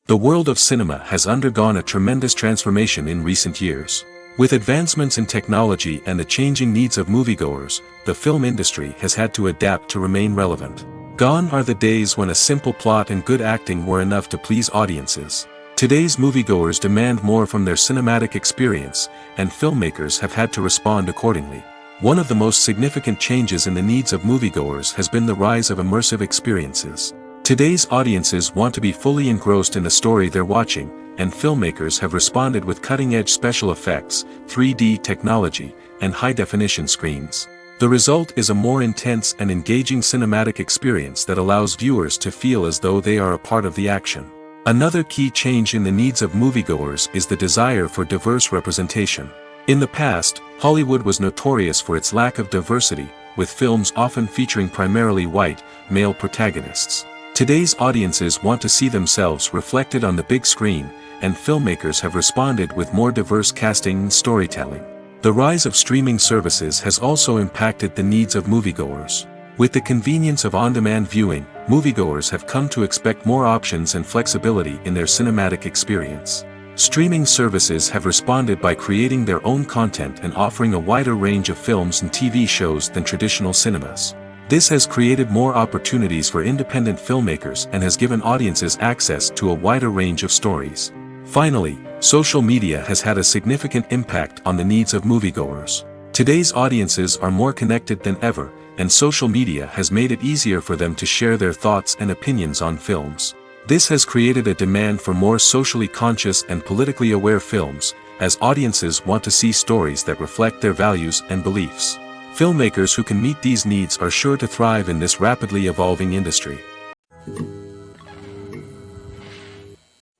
The world of cinema has undergone a tremendous transformation in recent years. With advancements in technology and the changing needs of moviegoers, the film industry has had to adapt to remain relevant. Gone are the days when a simple plot and good acting were enough to please audiences. Today's moviegoers demand more from their cinematic experience, and filmmakers have had to respond accordingly. One of the most significant changes in the needs of moviegoers has been the rise of immersive experiences. Today's audiences want to be fully engrossed in the story they're watching, and filmmakers have responded with cutting-edge special effects, 3D technology, and high-definition screens. The result is a more intense and engaging cinematic experience that allows viewers to feel as though they are a part of the action. Another key change in the needs of moviegoers is the desire for diverse representation. In the past, Hollywood was notorious for its lack of diversity, with films often featuring primarily white, male protagonists. Today's audiences want to see themselves reflected on the big screen, and filmmakers have responded with more diverse casting and storytelling. The rise of streaming services has also impacted the needs of moviegoers. With the convenience of on-demand viewing, moviegoers have come to expect more options and flexibility in their cinematic experience. Streaming services have responded by creating their own content and offering a wider range of films and TV shows than traditional cinemas. This has created more opportunities for independent filmmakers and has given audiences access to a wider range of stories. Finally, social media has had a significant impact on the needs of moviegoers. Today's audiences are more connected than ever, and social media has made it easier for them to share their thoughts and opinions on films. This has created a demand for more socially conscious and politically aware films, as audiences want to see stories that reflect their values and beliefs. Filmmakers who can meet these needs are sure to thrive in this rapidly evolving industry.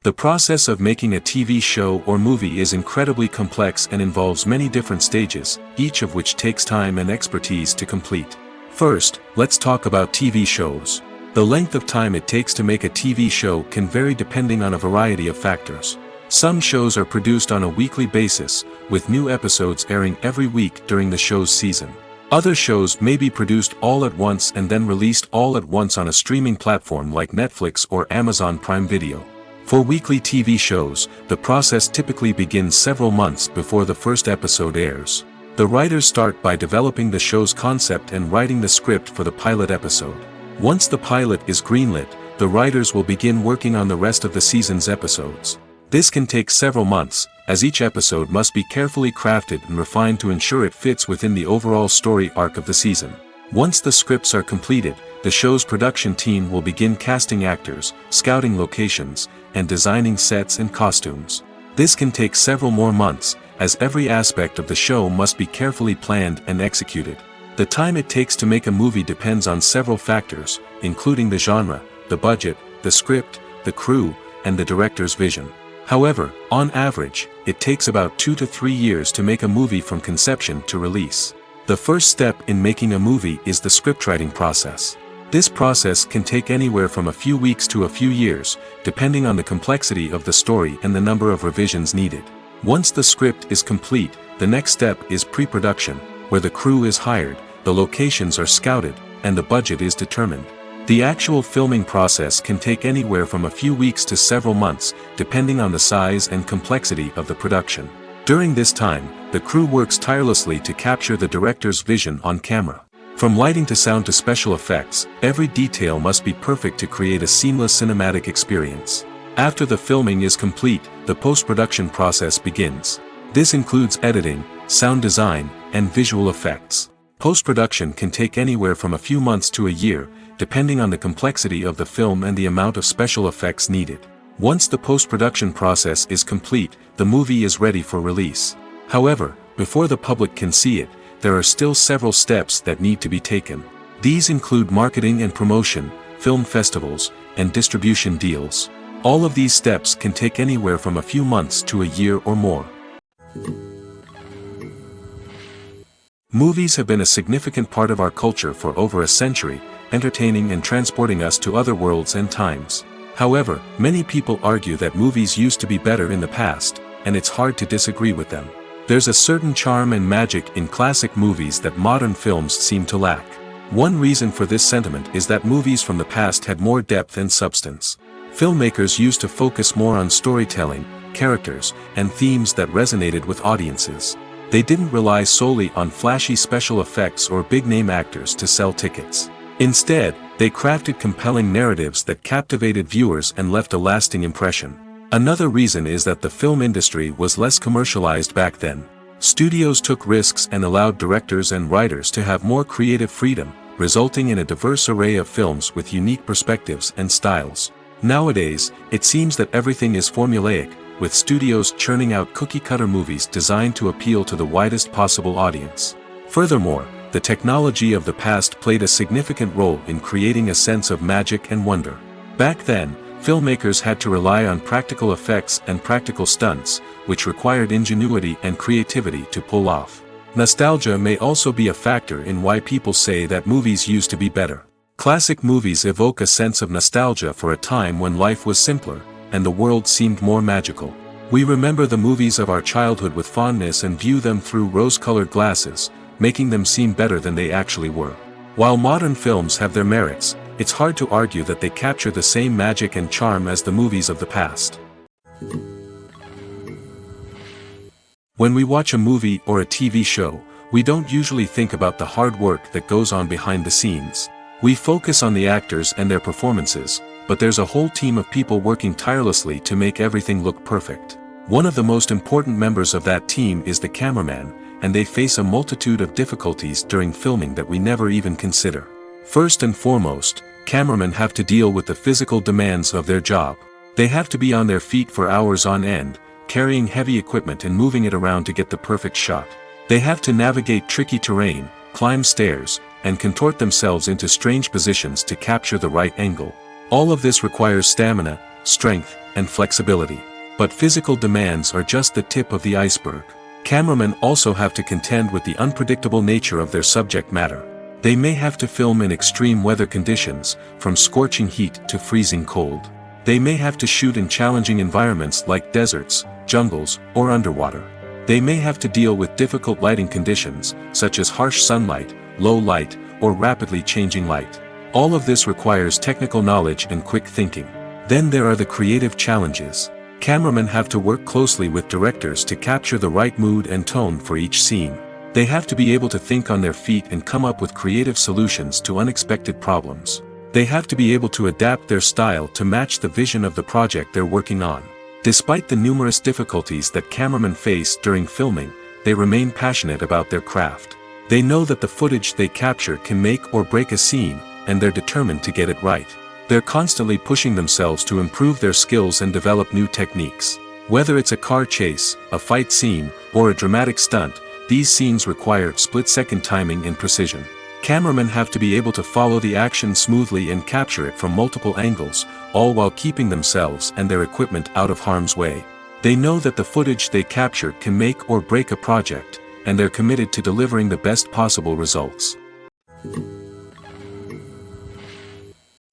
The process of making a TV show or movie is incredibly complex and involves many different stages, each of which takes time and expertise to complete. First, let's talk about TV shows. The length of time it takes to make a TV show can vary depending on a variety of factors. Some shows are produced on a weekly basis, with new episodes airing every week during the show's season. Other shows may be produced all at once and then released all at once on a streaming platform like Netflix or Amazon Prime Video. For weekly TV shows, the process typically begins several months before the first episode airs. The writers start by developing the show's concept and writing the script for the pilot episode. Once the pilot is greenlit, the writers will begin working on the rest of the season's episodes. This can take several months, as each episode must be carefully crafted and refined to ensure it fits within the overall story arc of the season. Once the scripts are completed, the show's production team will begin casting actors, scouting locations, and designing sets and costumes. This can take several more months, as every aspect of the show must be carefully planned and executed. The time it takes to make a movie depends on several factors, including the genre, the budget, the script, the crew, and the director's vision. However, on average, it takes about 2 to 3 years to make a movie from conception to release. The first step in making a movie is the scriptwriting process. This process can take anywhere from a few weeks to a few years, depending on the complexity of the story and the number of revisions needed. Once the script is complete, the next step is pre-production, where the crew is hired, the locations are scouted, and the budget is determined. The actual filming process can take anywhere from a few weeks to several months, depending on the size and complexity of the production. During this time, the crew works tirelessly to capture the director's vision on camera. From lighting to sound to special effects, every detail must be perfect to create a seamless cinematic experience. After the filming is complete, the post-production process begins. This includes editing, sound design, and visual effects. Post-production can take anywhere from a few months to a year, depending on the complexity of the film and the amount of special effects needed. Once the post-production process is complete, the movie is ready for release. However, before the public can see it, there are still several steps that need to be taken. These include marketing and promotion, film festivals, and distribution deals. All of these steps can take anywhere from a few months to a year or more. Movies have been a significant part of our culture for over a century, entertaining and transporting us to other worlds and times. However, many people argue that movies used to be better in the past, and it's hard to disagree with them. There's a certain charm and magic in classic movies that modern films seem to lack. One reason for this sentiment is that movies from the past had more depth and substance. Filmmakers used to focus more on storytelling, characters, and themes that resonated with audiences. They didn't rely solely on flashy special effects or big-name actors to sell tickets. Instead, they crafted compelling narratives that captivated viewers and left a lasting impression. Another reason is that the film industry was less commercialized back then. Studios took risks and allowed directors and writers to have more creative freedom, resulting in a diverse array of films with unique perspectives and styles. Nowadays, it seems that everything is formulaic, with studios churning out cookie-cutter movies designed to appeal to the widest possible audience. Furthermore, the technology of the past played a significant role in creating a sense of magic and wonder. Back then, filmmakers had to rely on practical effects and practical stunts, which required ingenuity and creativity to pull off. Nostalgia may also be a factor in why people say that movies used to be better. Classic movies evoke a sense of nostalgia for a time when life was simpler, and the world seemed more magical. We remember the movies of our childhood with fondness and view them through rose-colored glasses, making them seem better than they actually were. While modern films have their merits, it's hard to argue that they capture the same magic and charm as the movies of the past. When we watch a movie or a TV show, we don't usually think about the hard work that goes on behind the scenes. We focus on the actors and their performances, but there's a whole team of people working tirelessly to make everything look perfect. One of the most important members of that team is the cameraman, and they face a multitude of difficulties during filming that we never even consider. First and foremost, cameramen have to deal with the physical demands of their job. They have to be on their feet for hours on end, carrying heavy equipment and moving it around to get the perfect shot. They have to navigate tricky terrain, climb stairs, and contort themselves into strange positions to capture the right angle. All of this requires stamina, strength, and flexibility. But physical demands are just the tip of the iceberg. Cameramen also have to contend with the unpredictable nature of their subject matter. They may have to film in extreme weather conditions, from scorching heat to freezing cold. They may have to shoot in challenging environments like deserts, jungles, or underwater. They may have to deal with difficult lighting conditions, such as harsh sunlight, low light, or rapidly changing light. All of this requires technical knowledge and quick thinking. Then there are the creative challenges. Cameramen have to work closely with directors to capture the right mood and tone for each scene. They have to be able to think on their feet and come up with creative solutions to unexpected problems. They have to be able to adapt their style to match the vision of the project they're working on. Despite the numerous difficulties that cameramen face during filming, they remain passionate about their craft. They know that the footage they capture can make or break a scene, and they're determined to get it right. They're constantly pushing themselves to improve their skills and develop new techniques. Whether it's a car chase, a fight scene, or a dramatic stunt, these scenes require split-second timing and precision. Cameramen have to be able to follow the action smoothly and capture it from multiple angles, all while keeping themselves and their equipment out of harm's way. They know that the footage they capture can make or break a project, and they're committed to delivering the best possible results.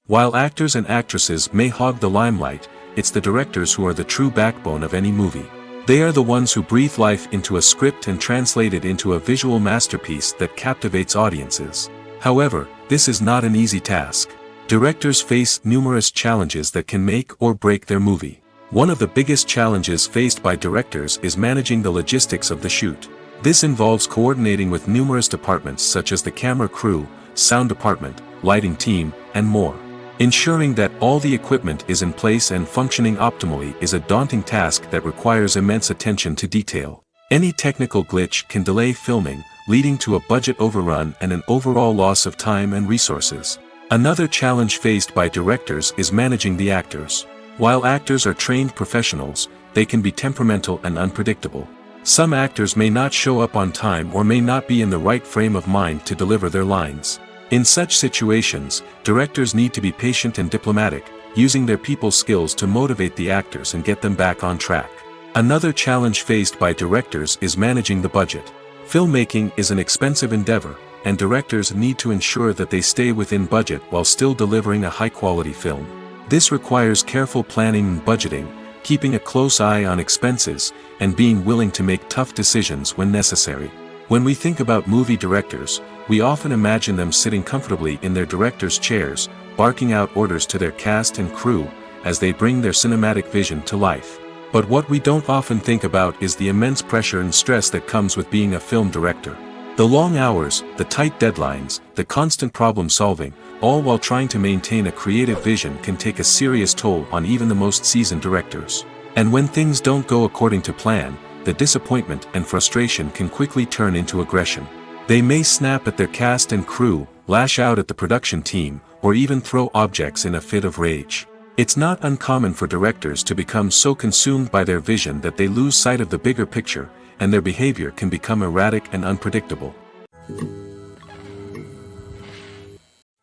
While actors and actresses may hog the limelight, it's the directors who are the true backbone of any movie. They are the ones who breathe life into a script and translate it into a visual masterpiece that captivates audiences. However, this is not an easy task. Directors face numerous challenges that can make or break their movie. One of the biggest challenges faced by directors is managing the logistics of the shoot. This involves coordinating with numerous departments such as the camera crew, sound department, lighting team, and more. Ensuring that all the equipment is in place and functioning optimally is a daunting task that requires immense attention to detail. Any technical glitch can delay filming, leading to a budget overrun and an overall loss of time and resources. Another challenge faced by directors is managing the actors. While actors are trained professionals, they can be temperamental and unpredictable. Some actors may not show up on time or may not be in the right frame of mind to deliver their lines. In such situations, directors need to be patient and diplomatic, using their people skills to motivate the actors and get them back on track. Another challenge faced by directors is managing the budget. Filmmaking is an expensive endeavor, and directors need to ensure that they stay within budget while still delivering a high-quality film. This requires careful planning and budgeting, keeping a close eye on expenses, and being willing to make tough decisions when necessary. When we think about movie directors, we often imagine them sitting comfortably in their director's chairs, barking out orders to their cast and crew, as they bring their cinematic vision to life. But what we don't often think about is the immense pressure and stress that comes with being a film director. The long hours, the tight deadlines, the constant problem solving, all while trying to maintain a creative vision can take a serious toll on even the most seasoned directors. And when things don't go according to plan, the disappointment and frustration can quickly turn into aggression. They may snap at their cast and crew, lash out at the production team, or even throw objects in a fit of rage. It's not uncommon for directors to become so consumed by their vision that they lose sight of the bigger picture, and their behavior can become erratic and unpredictable.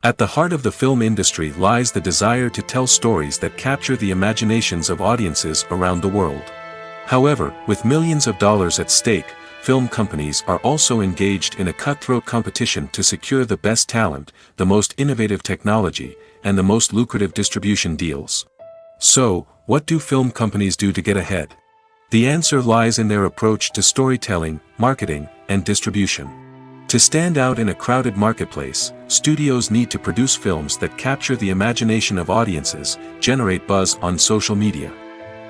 At the heart of the film industry lies the desire to tell stories that capture the imaginations of audiences around the world. However, with millions of dollars at stake, film companies are also engaged in a cutthroat competition to secure the best talent, the most innovative technology, and the most lucrative distribution deals. So, what do film companies do to get ahead? The answer lies in their approach to storytelling, marketing, and distribution. To stand out in a crowded marketplace, studios need to produce films that capture the imagination of audiences, generate buzz on social media.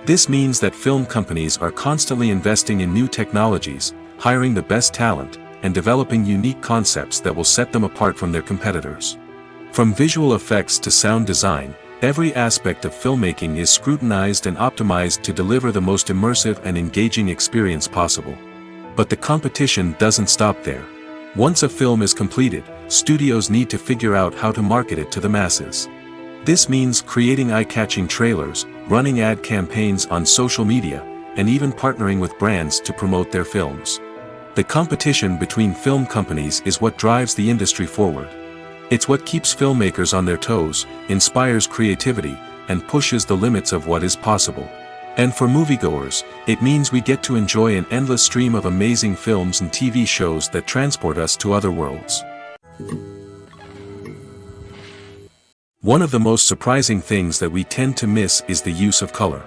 This means that film companies are constantly investing in new technologies, hiring the best talent, and developing unique concepts that will set them apart from their competitors. From visual effects to sound design, every aspect of filmmaking is scrutinized and optimized to deliver the most immersive and engaging experience possible. But the competition doesn't stop there. Once a film is completed, studios need to figure out how to market it to the masses. This means creating eye-catching trailers, running ad campaigns on social media, and even partnering with brands to promote their films. The competition between film companies is what drives the industry forward. It's what keeps filmmakers on their toes, inspires creativity, and pushes the limits of what is possible. And for moviegoers, it means we get to enjoy an endless stream of amazing films and TV shows that transport us to other worlds. One of the most surprising things that we tend to miss is the use of color.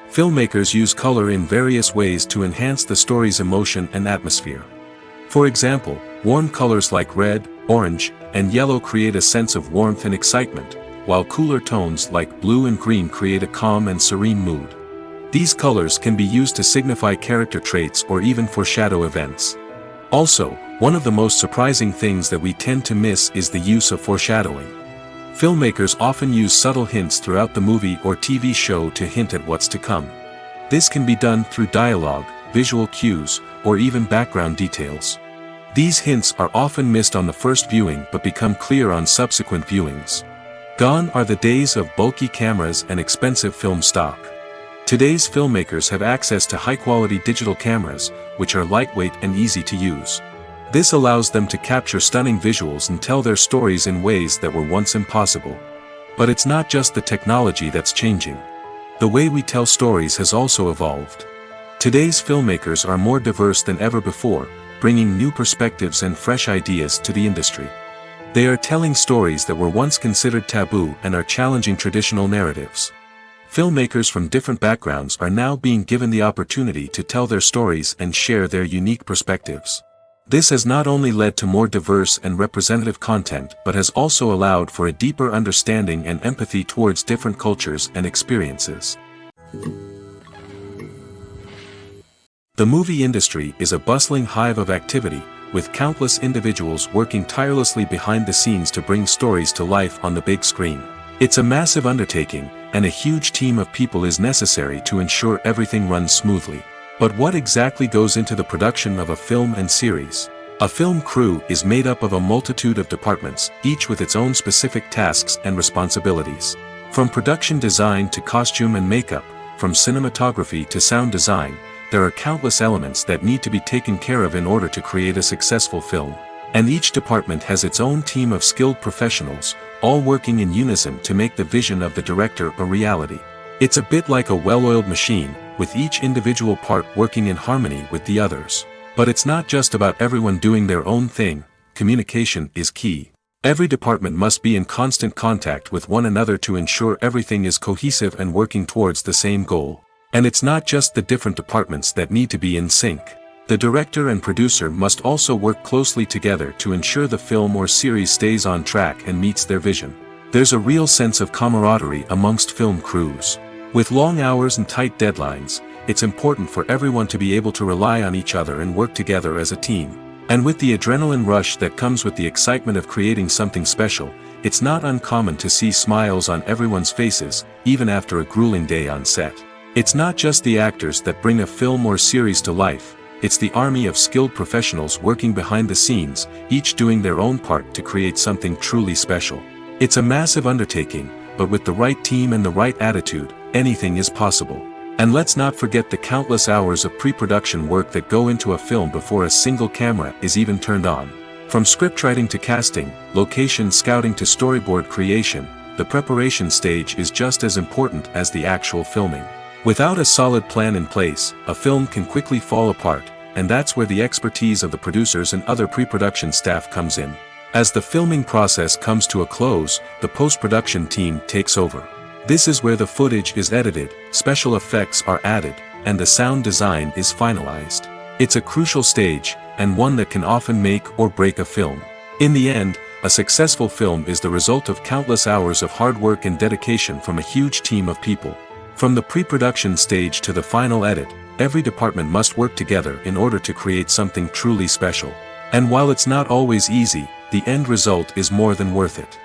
Filmmakers use color in various ways to enhance the story's emotion and atmosphere. For example, warm colors like red, orange, and yellow create a sense of warmth and excitement, while cooler tones like blue and green create a calm and serene mood. These colors can be used to signify character traits or even foreshadow events. Also, one of the most surprising things that we tend to miss is the use of foreshadowing. Filmmakers often use subtle hints throughout the movie or TV show to hint at what's to come. This can be done through dialogue, visual cues, or even background details. These hints are often missed on the first viewing but become clear on subsequent viewings. Gone are the days of bulky cameras and expensive film stock. Today's filmmakers have access to high-quality digital cameras, which are lightweight and easy to use. This allows them to capture stunning visuals and tell their stories in ways that were once impossible. But it's not just the technology that's changing. The way we tell stories has also evolved. Today's filmmakers are more diverse than ever before, bringing new perspectives and fresh ideas to the industry. They are telling stories that were once considered taboo and are challenging traditional narratives. Filmmakers from different backgrounds are now being given the opportunity to tell their stories and share their unique perspectives. This has not only led to more diverse and representative content but has also allowed for a deeper understanding and empathy towards different cultures and experiences. The movie industry is a bustling hive of activity, with countless individuals working tirelessly behind the scenes to bring stories to life on the big screen. It's a massive undertaking, and a huge team of people is necessary to ensure everything runs smoothly. But what exactly goes into the production of a film and series? A film crew is made up of a multitude of departments, each with its own specific tasks and responsibilities. From production design to costume and makeup, from cinematography to sound design, there are countless elements that need to be taken care of in order to create a successful film. And each department has its own team of skilled professionals, all working in unison to make the vision of the director a reality. It's a bit like a well-oiled machine, with each individual part working in harmony with the others. But it's not just about everyone doing their own thing. Communication is key. Every department must be in constant contact with one another to ensure everything is cohesive and working towards the same goal. And it's not just the different departments that need to be in sync. The director and producer must also work closely together to ensure the film or series stays on track and meets their vision. There's a real sense of camaraderie amongst film crews. With long hours and tight deadlines, it's important for everyone to be able to rely on each other and work together as a team. And with the adrenaline rush that comes with the excitement of creating something special, it's not uncommon to see smiles on everyone's faces, even after a grueling day on set. It's not just the actors that bring a film or series to life, it's the army of skilled professionals working behind the scenes, each doing their own part to create something truly special. It's a massive undertaking, but with the right team and the right attitude, anything is possible. And let's not forget the countless hours of pre-production work that go into a film before a single camera is even turned on. From scriptwriting to casting, location scouting to storyboard creation, the preparation stage is just as important as the actual filming. Without a solid plan in place, a film can quickly fall apart, and that's where the expertise of the producers and other pre-production staff comes in. As the filming process comes to a close, the post-production team takes over. This is where the footage is edited, special effects are added, and the sound design is finalized. It's a crucial stage, and one that can often make or break a film. In the end, a successful film is the result of countless hours of hard work and dedication from a huge team of people. From the pre-production stage to the final edit, every department must work together in order to create something truly special. And while it's not always easy, the end result is more than worth it.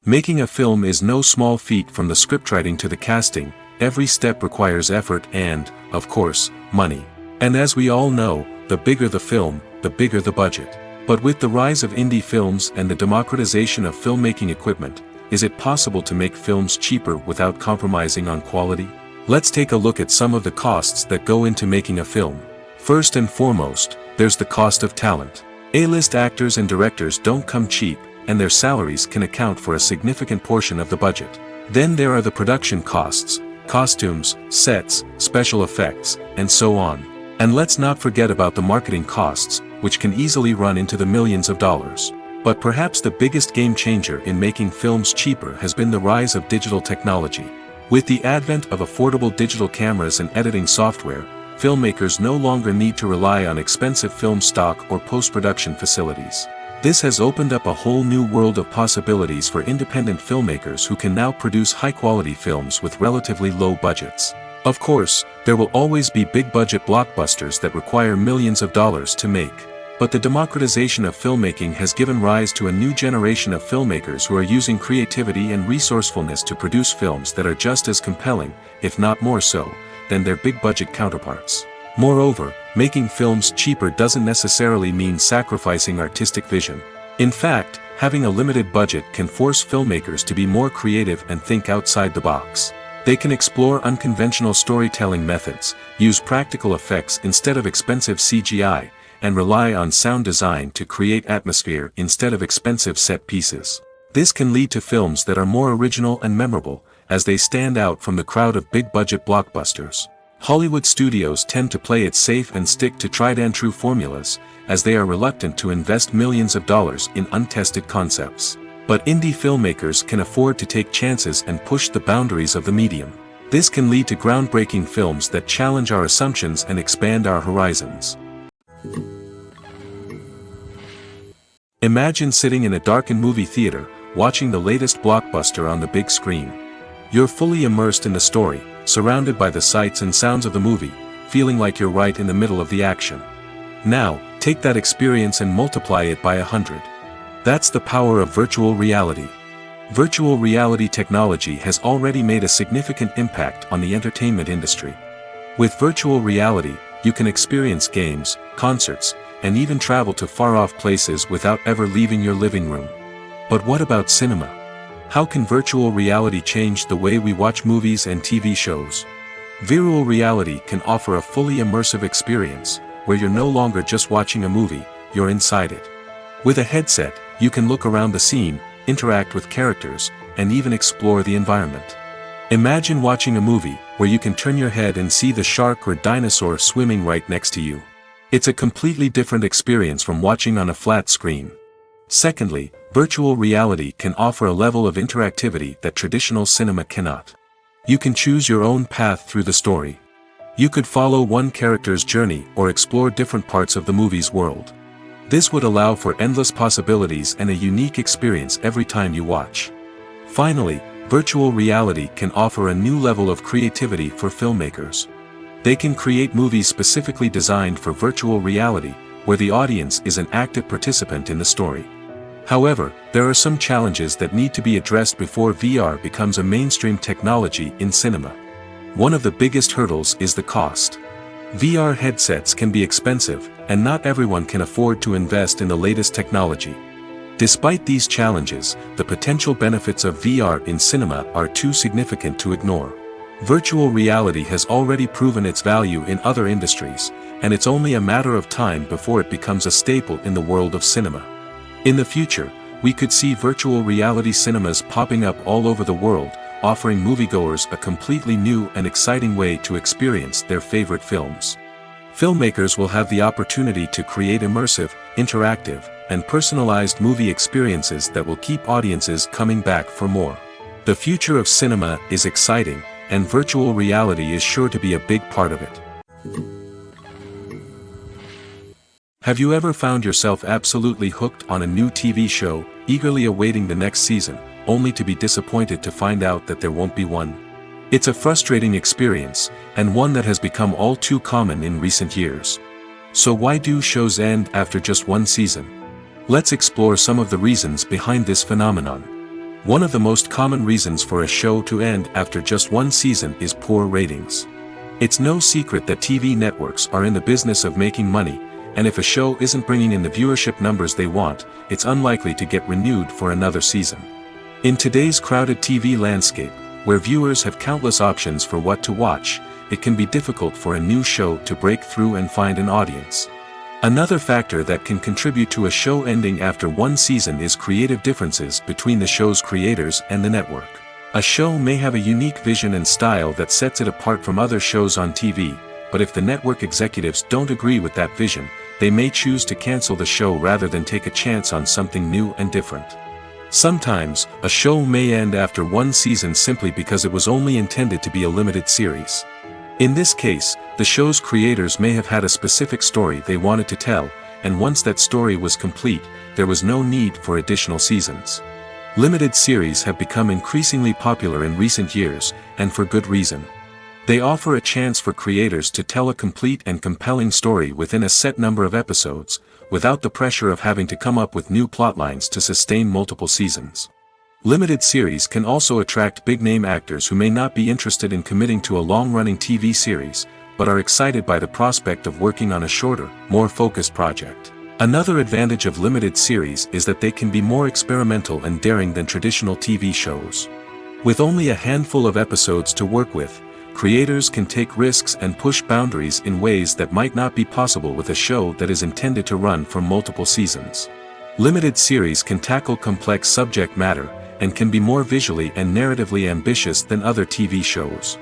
Making a film is no small feat. From the scriptwriting to the casting, every step requires effort and, of course, money. And as we all know, the bigger the film, the bigger the budget. But with the rise of indie films and the democratization of filmmaking equipment, is it possible to make films cheaper without compromising on quality? Let's take a look at some of the costs that go into making a film. First and foremost, there's the cost of talent. A-list actors and directors don't come cheap, and their salaries can account for a significant portion of the budget. Then there are the production costs, costumes, sets, special effects, and so on. And let's not forget about the marketing costs, which can easily run into the millions of dollars. But perhaps the biggest game changer in making films cheaper has been the rise of digital technology. With the advent of affordable digital cameras and editing software, filmmakers no longer need to rely on expensive film stock or post-production facilities. This has opened up a whole new world of possibilities for independent filmmakers who can now produce high-quality films with relatively low budgets. Of course, there will always be big-budget blockbusters that require millions of dollars to make. But the democratization of filmmaking has given rise to a new generation of filmmakers who are using creativity and resourcefulness to produce films that are just as compelling, if not more so, than their big-budget counterparts. Moreover, making films cheaper doesn't necessarily mean sacrificing artistic vision. In fact, having a limited budget can force filmmakers to be more creative and think outside the box. They can explore unconventional storytelling methods, use practical effects instead of expensive CGI, and rely on sound design to create atmosphere instead of expensive set pieces. This can lead to films that are more original and memorable, as they stand out from the crowd of big-budget blockbusters. Hollywood studios tend to play it safe and stick to tried-and-true formulas, as they are reluctant to invest millions of dollars in untested concepts. But indie filmmakers can afford to take chances and push the boundaries of the medium. This can lead to groundbreaking films that challenge our assumptions and expand our horizons. Imagine sitting in a darkened movie theater, watching the latest blockbuster on the big screen. You're fully immersed in the story, surrounded by the sights and sounds of the movie, feeling like you're right in the middle of the action. Now, take that experience and multiply it by 100. That's the power of virtual reality. Virtual reality technology has already made a significant impact on the entertainment industry. With virtual reality, you can experience games, concerts, and even travel to far-off places without ever leaving your living room. But what about cinema? How can virtual reality change the way we watch movies and TV shows? Virtual reality can offer a fully immersive experience, where you're no longer just watching a movie, you're inside it. With a headset, you can look around the scene, interact with characters, and even explore the environment. Imagine watching a movie, where you can turn your head and see the shark or dinosaur swimming right next to you. It's a completely different experience from watching on a flat screen. Secondly, virtual reality can offer a level of interactivity that traditional cinema cannot. You can choose your own path through the story. You could follow one character's journey or explore different parts of the movie's world. This would allow for endless possibilities and a unique experience every time you watch. Finally, virtual reality can offer a new level of creativity for filmmakers. They can create movies specifically designed for virtual reality, where the audience is an active participant in the story. However, there are some challenges that need to be addressed before VR becomes a mainstream technology in cinema. One of the biggest hurdles is the cost. VR headsets can be expensive, and not everyone can afford to invest in the latest technology. Despite these challenges, the potential benefits of VR in cinema are too significant to ignore. Virtual reality has already proven its value in other industries, and it's only a matter of time before it becomes a staple in the world of cinema. In the future, we could see virtual reality cinemas popping up all over the world, offering moviegoers a completely new and exciting way to experience their favorite films. Filmmakers will have the opportunity to create immersive, interactive, and personalized movie experiences that will keep audiences coming back for more. The future of cinema is exciting, and virtual reality is sure to be a big part of it. Have you ever found yourself absolutely hooked on a new TV show, eagerly awaiting the next season, only to be disappointed to find out that there won't be one? It's a frustrating experience, and one that has become all too common in recent years. So why do shows end after just one season? Let's explore some of the reasons behind this phenomenon. One of the most common reasons for a show to end after just one season is poor ratings. It's no secret that TV networks are in the business of making money, and if a show isn't bringing in the viewership numbers they want, it's unlikely to get renewed for another season. In today's crowded TV landscape, where viewers have countless options for what to watch, it can be difficult for a new show to break through and find an audience. Another factor that can contribute to a show ending after one season is creative differences between the show's creators and the network. A show may have a unique vision and style that sets it apart from other shows on TV, but if the network executives don't agree with that vision, they may choose to cancel the show rather than take a chance on something new and different. Sometimes, a show may end after one season simply because it was only intended to be a limited series. In this case, the show's creators may have had a specific story they wanted to tell, and once that story was complete, there was no need for additional seasons. Limited series have become increasingly popular in recent years, and for good reason. They offer a chance for creators to tell a complete and compelling story within a set number of episodes, without the pressure of having to come up with new plotlines to sustain multiple seasons. Limited series can also attract big-name actors who may not be interested in committing to a long-running TV series, but are excited by the prospect of working on a shorter, more focused project. Another advantage of limited series is that they can be more experimental and daring than traditional TV shows. With only a handful of episodes to work with, creators can take risks and push boundaries in ways that might not be possible with a show that is intended to run for multiple seasons. Limited series can tackle complex subject matter, and can be more visually and narratively ambitious than other TV shows.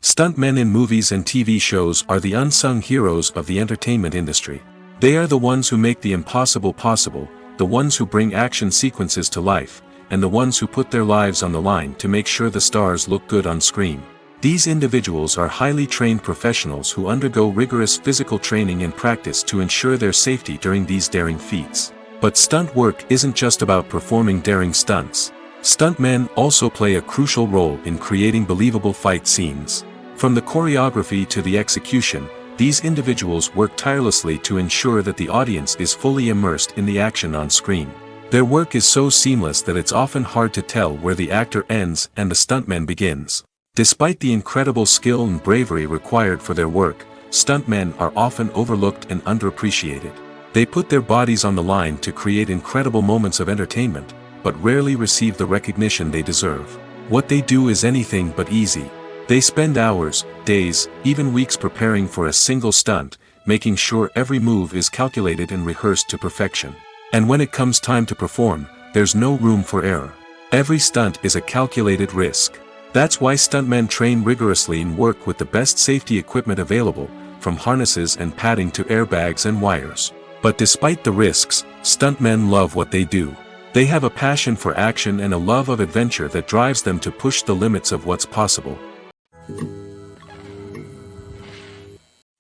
Stuntmen in movies and TV shows are the unsung heroes of the entertainment industry. They are the ones who make the impossible possible, the ones who bring action sequences to life, and the ones who put their lives on the line to make sure the stars look good on screen. These individuals are highly trained professionals who undergo rigorous physical training and practice to ensure their safety during these daring feats. But stunt work isn't just about performing daring stunts. Stuntmen also play a crucial role in creating believable fight scenes. From the choreography to the execution, these individuals work tirelessly to ensure that the audience is fully immersed in the action on screen. Their work is so seamless that it's often hard to tell where the actor ends and the stuntman begins. Despite the incredible skill and bravery required for their work, stuntmen are often overlooked and underappreciated. They put their bodies on the line to create incredible moments of entertainment, but rarely receive the recognition they deserve. What they do is anything but easy. They spend hours, days, even weeks preparing for a single stunt, making sure every move is calculated and rehearsed to perfection. And when it comes time to perform, there's no room for error. Every stunt is a calculated risk. That's why stuntmen train rigorously and work with the best safety equipment available, from harnesses and padding to airbags and wires. But despite the risks, stuntmen love what they do. They have a passion for action and a love of adventure that drives them to push the limits of what's possible.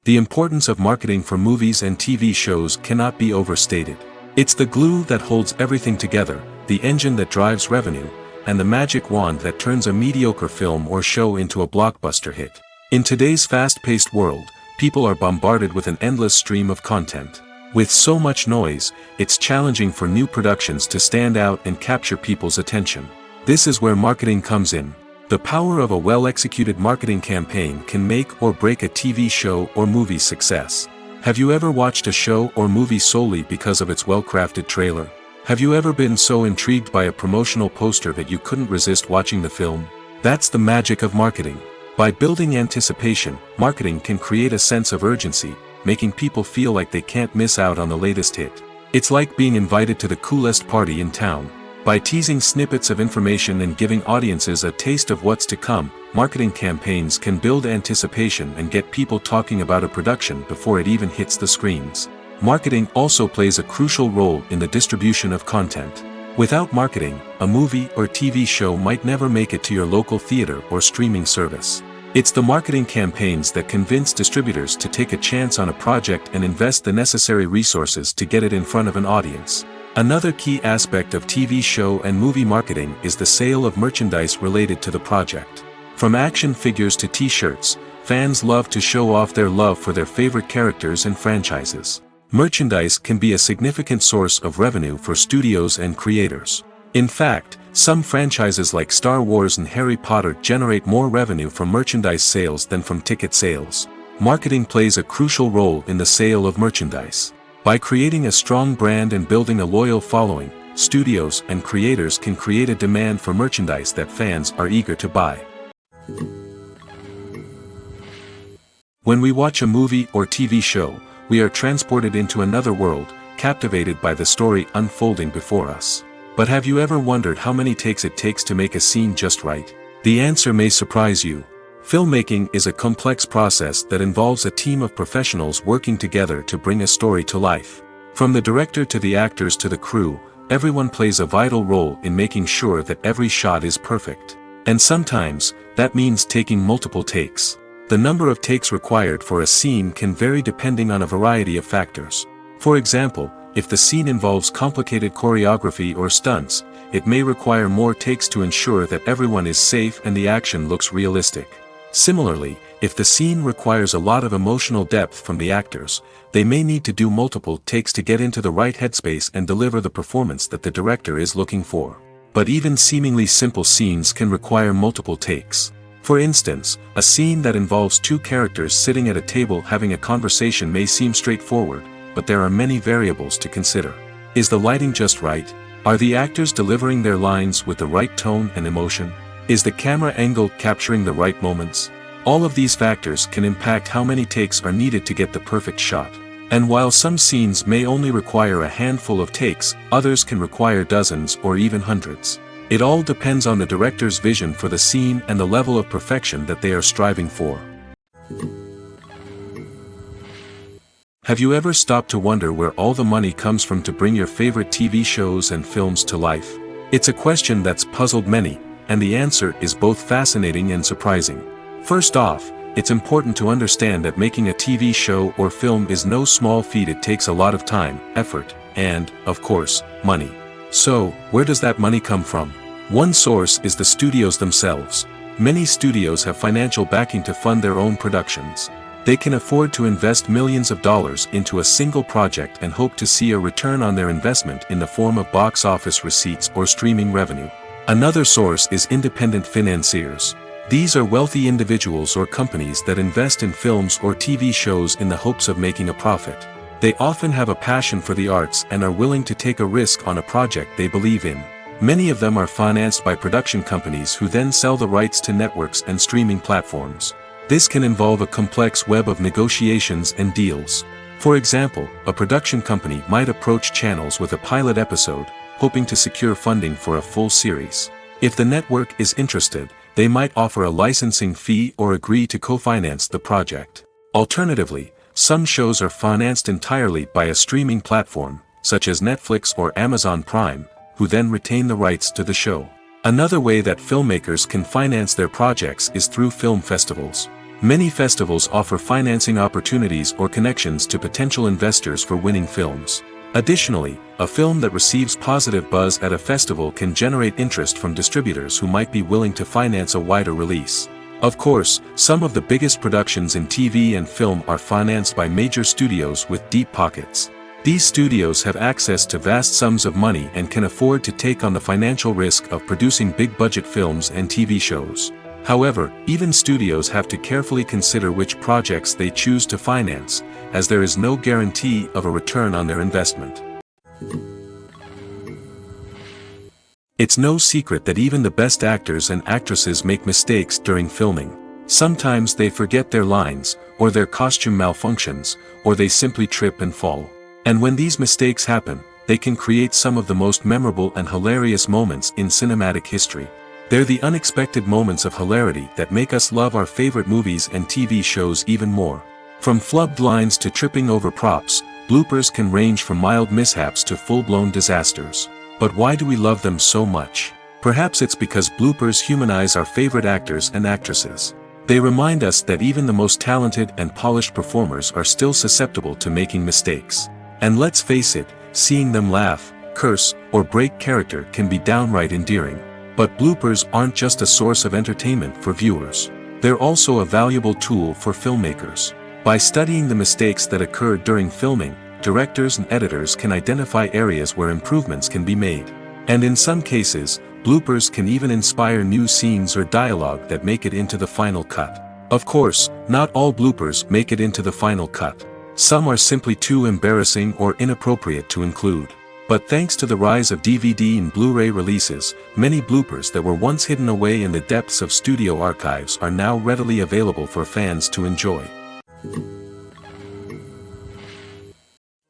The importance of marketing for movies and TV shows cannot be overstated. It's the glue that holds everything together, the engine that drives revenue, and the magic wand that turns a mediocre film or show into a blockbuster hit. In today's fast-paced world, people are bombarded with an endless stream of content. With so much noise, it's challenging for new productions to stand out and capture people's attention. This is where marketing comes in. The power of a well-executed marketing campaign can make or break a TV show or movie's success. Have you ever watched a show or movie solely because of its well-crafted trailer? Have you ever been so intrigued by a promotional poster that you couldn't resist watching the film? That's the magic of marketing. By building anticipation, marketing can create a sense of urgency, making people feel like they can't miss out on the latest hit. It's like being invited to the coolest party in town. By teasing snippets of information and giving audiences a taste of what's to come, marketing campaigns can build anticipation and get people talking about a production before it even hits the screens. Marketing also plays a crucial role in the distribution of content. Without marketing, a movie or TV show might never make it to your local theater or streaming service. It's the marketing campaigns that convince distributors to take a chance on a project and invest the necessary resources to get it in front of an audience. Another key aspect of TV show and movie marketing is the sale of merchandise related to the project. From action figures to t-shirts, fans love to show off their love for their favorite characters and franchises. Merchandise can be a significant source of revenue for studios and creators. In fact, some franchises like Star Wars and Harry Potter generate more revenue from merchandise sales than from ticket sales. Marketing plays a crucial role in the sale of merchandise. By creating a strong brand and building a loyal following, studios and creators can create a demand for merchandise that fans are eager to buy. When we watch a movie or TV show, we are transported into another world, captivated by the story unfolding before us. But have you ever wondered how many takes it takes to make a scene just right? The answer may surprise you. Filmmaking is a complex process that involves a team of professionals working together to bring a story to life. From the director to the actors to the crew, everyone plays a vital role in making sure that every shot is perfect. And sometimes, that means taking multiple takes. The number of takes required for a scene can vary depending on a variety of factors. For example, if the scene involves complicated choreography or stunts, it may require more takes to ensure that everyone is safe and the action looks realistic. Similarly, if the scene requires a lot of emotional depth from the actors, they may need to do multiple takes to get into the right headspace and deliver the performance that the director is looking for. But even seemingly simple scenes can require multiple takes. For instance, a scene that involves two characters sitting at a table having a conversation may seem straightforward, but there are many variables to consider. Is the lighting just right? Are the actors delivering their lines with the right tone and emotion? Is the camera angle capturing the right moments? All of these factors can impact how many takes are needed to get the perfect shot. And while some scenes may only require a handful of takes, others can require dozens or even hundreds. It all depends on the director's vision for the scene and the level of perfection that they are striving for. Have you ever stopped to wonder where all the money comes from to bring your favorite TV shows and films to life? It's a question that's puzzled many, and the answer is both fascinating and surprising. First off, it's important to understand that making a TV show or film is no small feat. It takes a lot of time, effort, and, of course, money. So, where does that money come from? One source is the studios themselves. Many studios have financial backing to fund their own productions. They can afford to invest millions of dollars into a single project and hope to see a return on their investment in the form of box office receipts or streaming revenue. Another source is independent financiers. These are wealthy individuals or companies that invest in films or TV shows in the hopes of making a profit. They often have a passion for the arts and are willing to take a risk on a project they believe in. Many of them are financed by production companies who then sell the rights to networks and streaming platforms. This can involve a complex web of negotiations and deals. For example, a production company might approach channels with a pilot episode, hoping to secure funding for a full series. If the network is interested, they might offer a licensing fee or agree to co-finance the project. Alternatively, some shows are financed entirely by a streaming platform, such as Netflix or Amazon Prime, who then retain the rights to the show. Another way that filmmakers can finance their projects is through film festivals. Many festivals offer financing opportunities or connections to potential investors for winning films. Additionally, a film that receives positive buzz at a festival can generate interest from distributors who might be willing to finance a wider release. Of course, some of the biggest productions in TV and film are financed by major studios with deep pockets. These studios have access to vast sums of money and can afford to take on the financial risk of producing big-budget films and TV shows. However, even studios have to carefully consider which projects they choose to finance, as there is no guarantee of a return on their investment. It's no secret that even the best actors and actresses make mistakes during filming. Sometimes they forget their lines, or their costume malfunctions, or they simply trip and fall. And when these mistakes happen, they can create some of the most memorable and hilarious moments in cinematic history. They're the unexpected moments of hilarity that make us love our favorite movies and TV shows even more. From flubbed lines to tripping over props, bloopers can range from mild mishaps to full-blown disasters. But why do we love them so much? Perhaps it's because bloopers humanize our favorite actors and actresses. They remind us that even the most talented and polished performers are still susceptible to making mistakes. And let's face it, seeing them laugh, curse, or break character can be downright endearing. But bloopers aren't just a source of entertainment for viewers. They're also a valuable tool for filmmakers. By studying the mistakes that occurred during filming, directors and editors can identify areas where improvements can be made. And in some cases, bloopers can even inspire new scenes or dialogue that make it into the final cut. Of course, not all bloopers make it into the final cut. Some are simply too embarrassing or inappropriate to include. But thanks to the rise of DVD and Blu-ray releases, many bloopers that were once hidden away in the depths of studio archives are now readily available for fans to enjoy.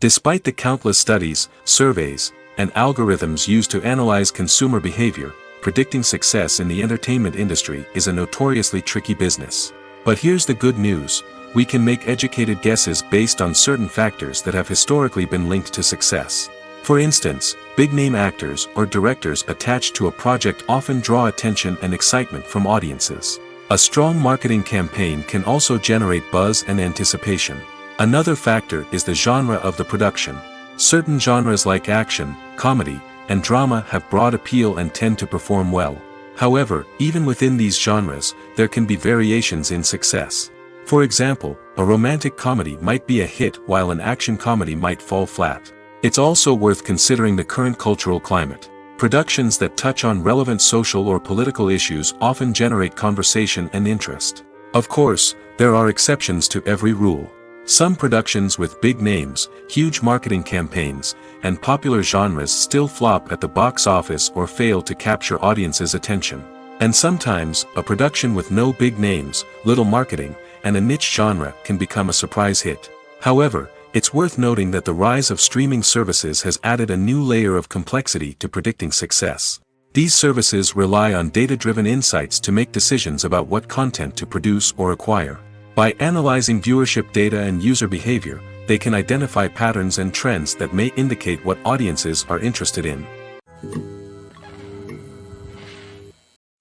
Despite the countless studies, surveys, and algorithms used to analyze consumer behavior, predicting success in the entertainment industry is a notoriously tricky business. But here's the good news: we can make educated guesses based on certain factors that have historically been linked to success. For instance, big-name actors or directors attached to a project often draw attention and excitement from audiences. A strong marketing campaign can also generate buzz and anticipation. Another factor is the genre of the production. Certain genres like action, comedy, and drama have broad appeal and tend to perform well. However, even within these genres, there can be variations in success. For example, a romantic comedy might be a hit while an action comedy might fall flat. It's also worth considering the current cultural climate. Productions that touch on relevant social or political issues often generate conversation and interest. Of course, there are exceptions to every rule. Some productions with big names, huge marketing campaigns, and popular genres still flop at the box office or fail to capture audiences' attention. And sometimes, a production with no big names, little marketing, and a niche genre can become a surprise hit. However, it's worth noting that the rise of streaming services has added a new layer of complexity to predicting success. These services rely on data-driven insights to make decisions about what content to produce or acquire. By analyzing viewership data and user behavior, they can identify patterns and trends that may indicate what audiences are interested in.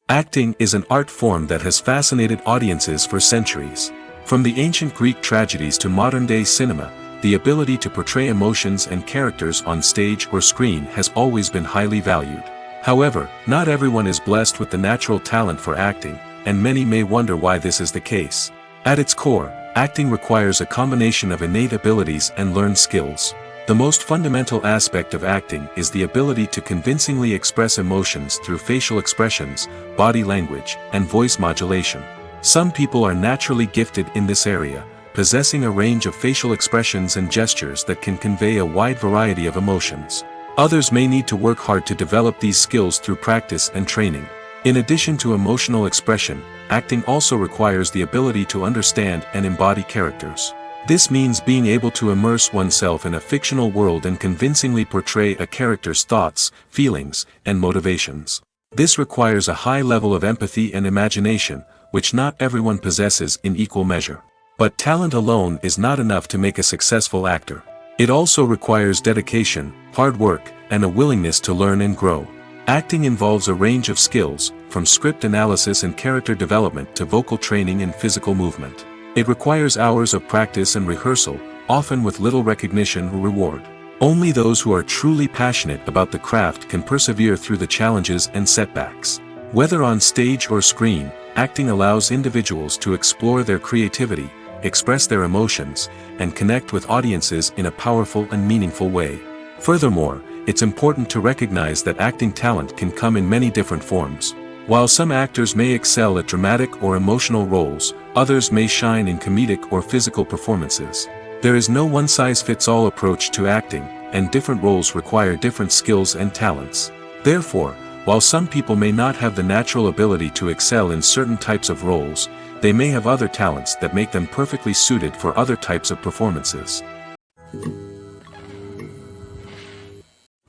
Acting is an art form that has fascinated audiences for centuries. From the ancient Greek tragedies to modern-day cinema, the ability to portray emotions and characters on stage or screen has always been highly valued. However, not everyone is blessed with the natural talent for acting, and many may wonder why this is the case. At its core, acting requires a combination of innate abilities and learned skills. The most fundamental aspect of acting is the ability to convincingly express emotions through facial expressions, body language, and voice modulation. Some people are naturally gifted in this area, possessing a range of facial expressions and gestures that can convey a wide variety of emotions. Others may need to work hard to develop these skills through practice and training. In addition to emotional expression, acting also requires the ability to understand and embody characters. This means being able to immerse oneself in a fictional world and convincingly portray a character's thoughts, feelings, and motivations. This requires a high level of empathy and imagination, which not everyone possesses in equal measure. But talent alone is not enough to make a successful actor. It also requires dedication, hard work, and a willingness to learn and grow. Acting involves a range of skills, from script analysis and character development to vocal training and physical movement. It requires hours of practice and rehearsal, often with little recognition or reward. Only those who are truly passionate about the craft can persevere through the challenges and setbacks. Whether on stage or screen, acting allows individuals to explore their creativity, express their emotions, and connect with audiences in a powerful and meaningful way. Furthermore, it's important to recognize that acting talent can come in many different forms. While some actors may excel at dramatic or emotional roles, others may shine in comedic or physical performances. There is no one-size-fits-all approach to acting, and different roles require different skills and talents. Therefore, while some people may not have the natural ability to excel in certain types of roles, they may have other talents that make them perfectly suited for other types of performances.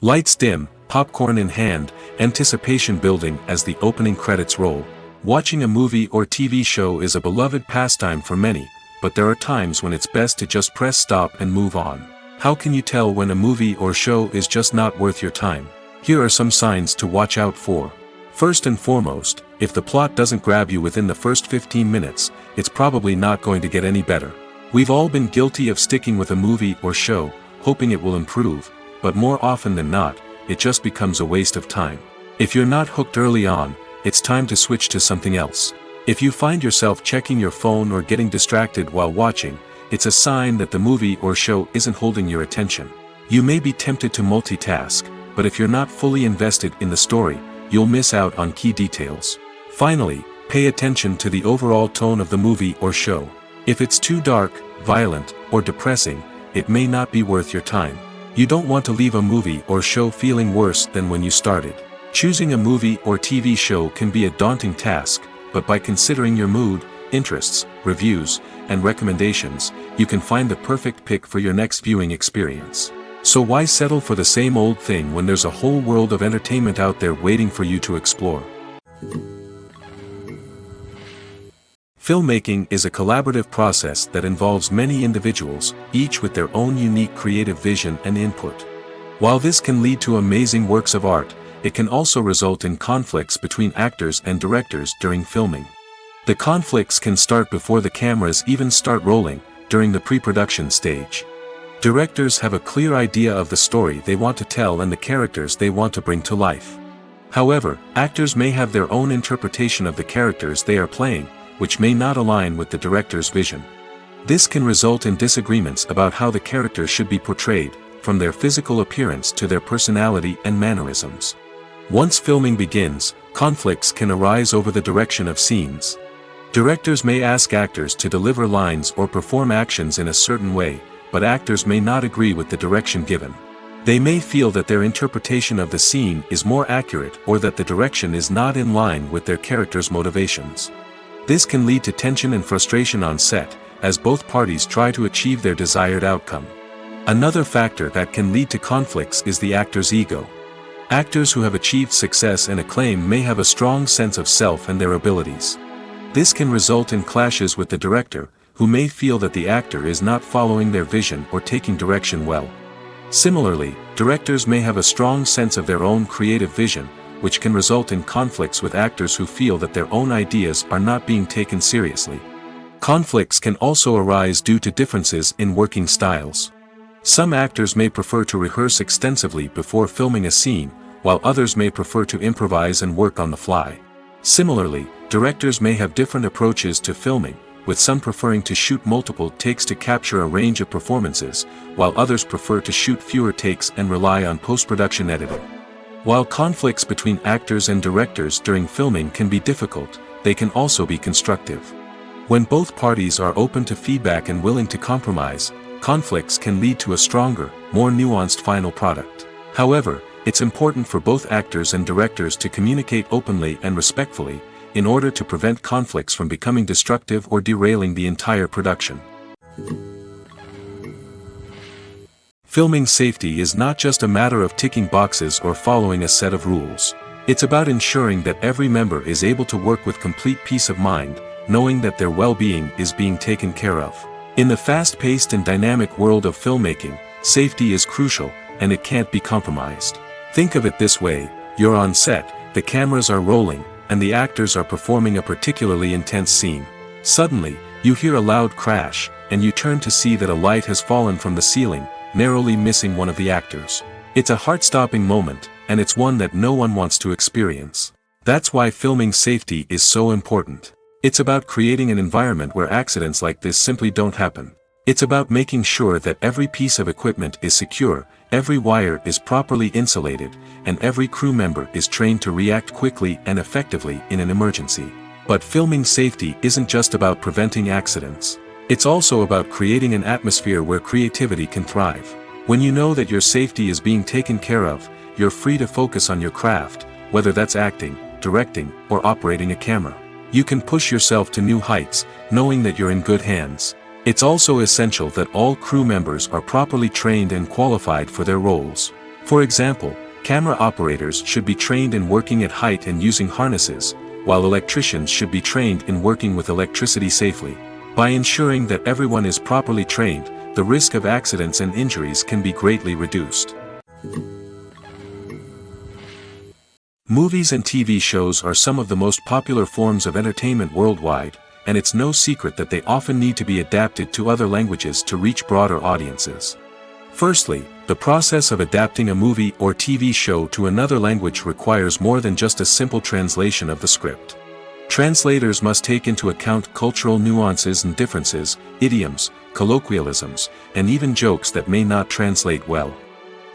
Lights dim, popcorn in hand, anticipation building as the opening credits roll. Watching a movie or TV show is a beloved pastime for many, but there are times when it's best to just press stop and move on. How can you tell when a movie or show is just not worth your time? Here are some signs to watch out for. First and foremost, if the plot doesn't grab you within the first 15 minutes, it's probably not going to get any better. We've all been guilty of sticking with a movie or show, hoping it will improve, but more often than not, it just becomes a waste of time. If you're not hooked early on, it's time to switch to something else. If you find yourself checking your phone or getting distracted while watching, it's a sign that the movie or show isn't holding your attention. You may be tempted to multitask, but if you're not fully invested in the story, you'll miss out on key details. Finally, pay attention to the overall tone of the movie or show. If it's too dark, violent, or depressing, it may not be worth your time. You don't want to leave a movie or show feeling worse than when you started. Choosing a movie or TV show can be a daunting task, but by considering your mood, interests, reviews, and recommendations, you can find the perfect pick for your next viewing experience. So why settle for the same old thing when there's a whole world of entertainment out there waiting for you to explore? Filmmaking is a collaborative process that involves many individuals, each with their own unique creative vision and input. While this can lead to amazing works of art, it can also result in conflicts between actors and directors during filming. The conflicts can start before the cameras even start rolling, during the pre-production stage. Directors have a clear idea of the story they want to tell and the characters they want to bring to life. However, actors may have their own interpretation of the characters they are playing, which may not align with the director's vision. This can result in disagreements about how the characters should be portrayed, from their physical appearance to their personality and mannerisms. Once filming begins, conflicts can arise over the direction of scenes. Directors may ask actors to deliver lines or perform actions in a certain way, but actors may not agree with the direction given. They may feel that their interpretation of the scene is more accurate or that the direction is not in line with their character's motivations. This can lead to tension and frustration on set, as both parties try to achieve their desired outcome. Another factor that can lead to conflicts is the actor's ego. Actors who have achieved success and acclaim may have a strong sense of self and their abilities. This can result in clashes with the director, who may feel that the actor is not following their vision or taking direction well. Similarly, directors may have a strong sense of their own creative vision, which can result in conflicts with actors who feel that their own ideas are not being taken seriously. Conflicts can also arise due to differences in working styles. Some actors may prefer to rehearse extensively before filming a scene, while others may prefer to improvise and work on the fly. Similarly, directors may have different approaches to filming, with some preferring to shoot multiple takes to capture a range of performances, while others prefer to shoot fewer takes and rely on post-production editing. While conflicts between actors and directors during filming can be difficult, they can also be constructive. When both parties are open to feedback and willing to compromise, conflicts can lead to a stronger, more nuanced final product. However, it's important for both actors and directors to communicate openly and respectfully, in order to prevent conflicts from becoming destructive or derailing the entire production. Filming safety is not just a matter of ticking boxes or following a set of rules. It's about ensuring that every member is able to work with complete peace of mind, knowing that their well-being is being taken care of. In the fast-paced and dynamic world of filmmaking, safety is crucial, and it can't be compromised. Think of it this way: you're on set, the cameras are rolling, and the actors are performing a particularly intense scene. Suddenly, you hear a loud crash, and you turn to see that a light has fallen from the ceiling, narrowly missing one of the actors. It's a heart-stopping moment, and it's one that no one wants to experience. That's why filming safety is so important. It's about creating an environment where accidents like this simply don't happen. It's about making sure that every piece of equipment is secure, every wire is properly insulated, and every crew member is trained to react quickly and effectively in an emergency. But filming safety isn't just about preventing accidents. It's also about creating an atmosphere where creativity can thrive. When you know that your safety is being taken care of, you're free to focus on your craft, whether that's acting, directing, or operating a camera. You can push yourself to new heights, knowing that you're in good hands. It's also essential that all crew members are properly trained and qualified for their roles. For example, camera operators should be trained in working at height and using harnesses, while electricians should be trained in working with electricity safely. By ensuring that everyone is properly trained, the risk of accidents and injuries can be greatly reduced. Movies and TV shows are some of the most popular forms of entertainment worldwide, and it's no secret that they often need to be adapted to other languages to reach broader audiences. Firstly, the process of adapting a movie or TV show to another language requires more than just a simple translation of the script. Translators must take into account cultural nuances and differences, idioms, colloquialisms, and even jokes that may not translate well.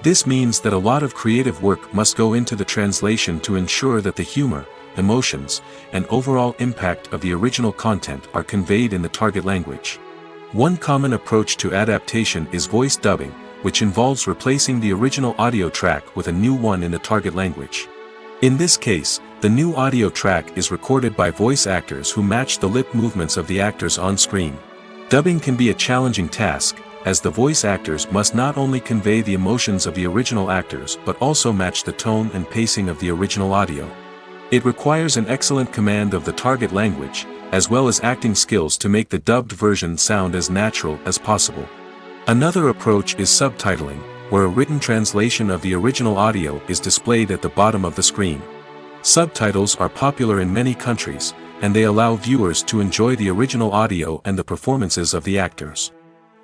This means that a lot of creative work must go into the translation to ensure that the humor, emotions, and overall impact of the original content are conveyed in the target language. One common approach to adaptation is voice dubbing, which involves replacing the original audio track with a new one in the target language. In this case, the new audio track is recorded by voice actors who match the lip movements of the actors on screen. Dubbing can be a challenging task, as the voice actors must not only convey the emotions of the original actors but also match the tone and pacing of the original audio. It requires an excellent command of the target language, as well as acting skills to make the dubbed version sound as natural as possible. Another approach is subtitling, where a written translation of the original audio is displayed at the bottom of the screen. Subtitles are popular in many countries, and they allow viewers to enjoy the original audio and the performances of the actors.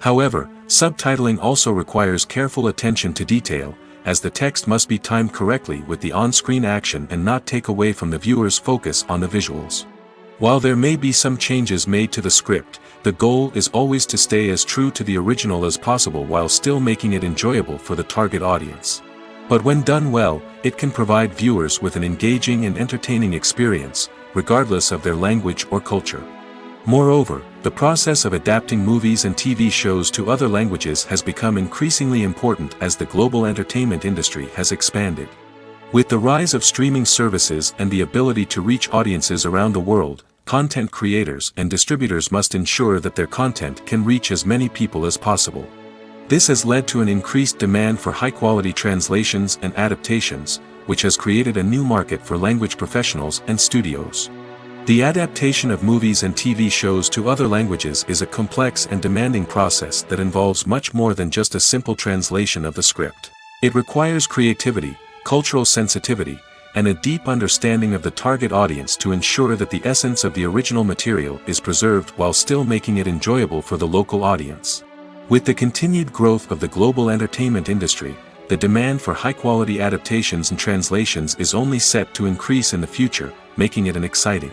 However, subtitling also requires careful attention to detail, as the text must be timed correctly with the on-screen action and not take away from the viewer's focus on the visuals. While there may be some changes made to the script, the goal is always to stay as true to the original as possible while still making it enjoyable for the target audience. But when done well, it can provide viewers with an engaging and entertaining experience, regardless of their language or culture. Moreover, the process of adapting movies and TV shows to other languages has become increasingly important as the global entertainment industry has expanded. With the rise of streaming services and the ability to reach audiences around the world, content creators and distributors must ensure that their content can reach as many people as possible. This has led to an increased demand for high-quality translations and adaptations, which has created a new market for language professionals and studios. The adaptation of movies and TV shows to other languages is a complex and demanding process that involves much more than just a simple translation of the script. It requires creativity, cultural sensitivity, and a deep understanding of the target audience to ensure that the essence of the original material is preserved while still making it enjoyable for the local audience. With the continued growth of the global entertainment industry, the demand for high-quality adaptations and translations is only set to increase in the future, making it an exciting.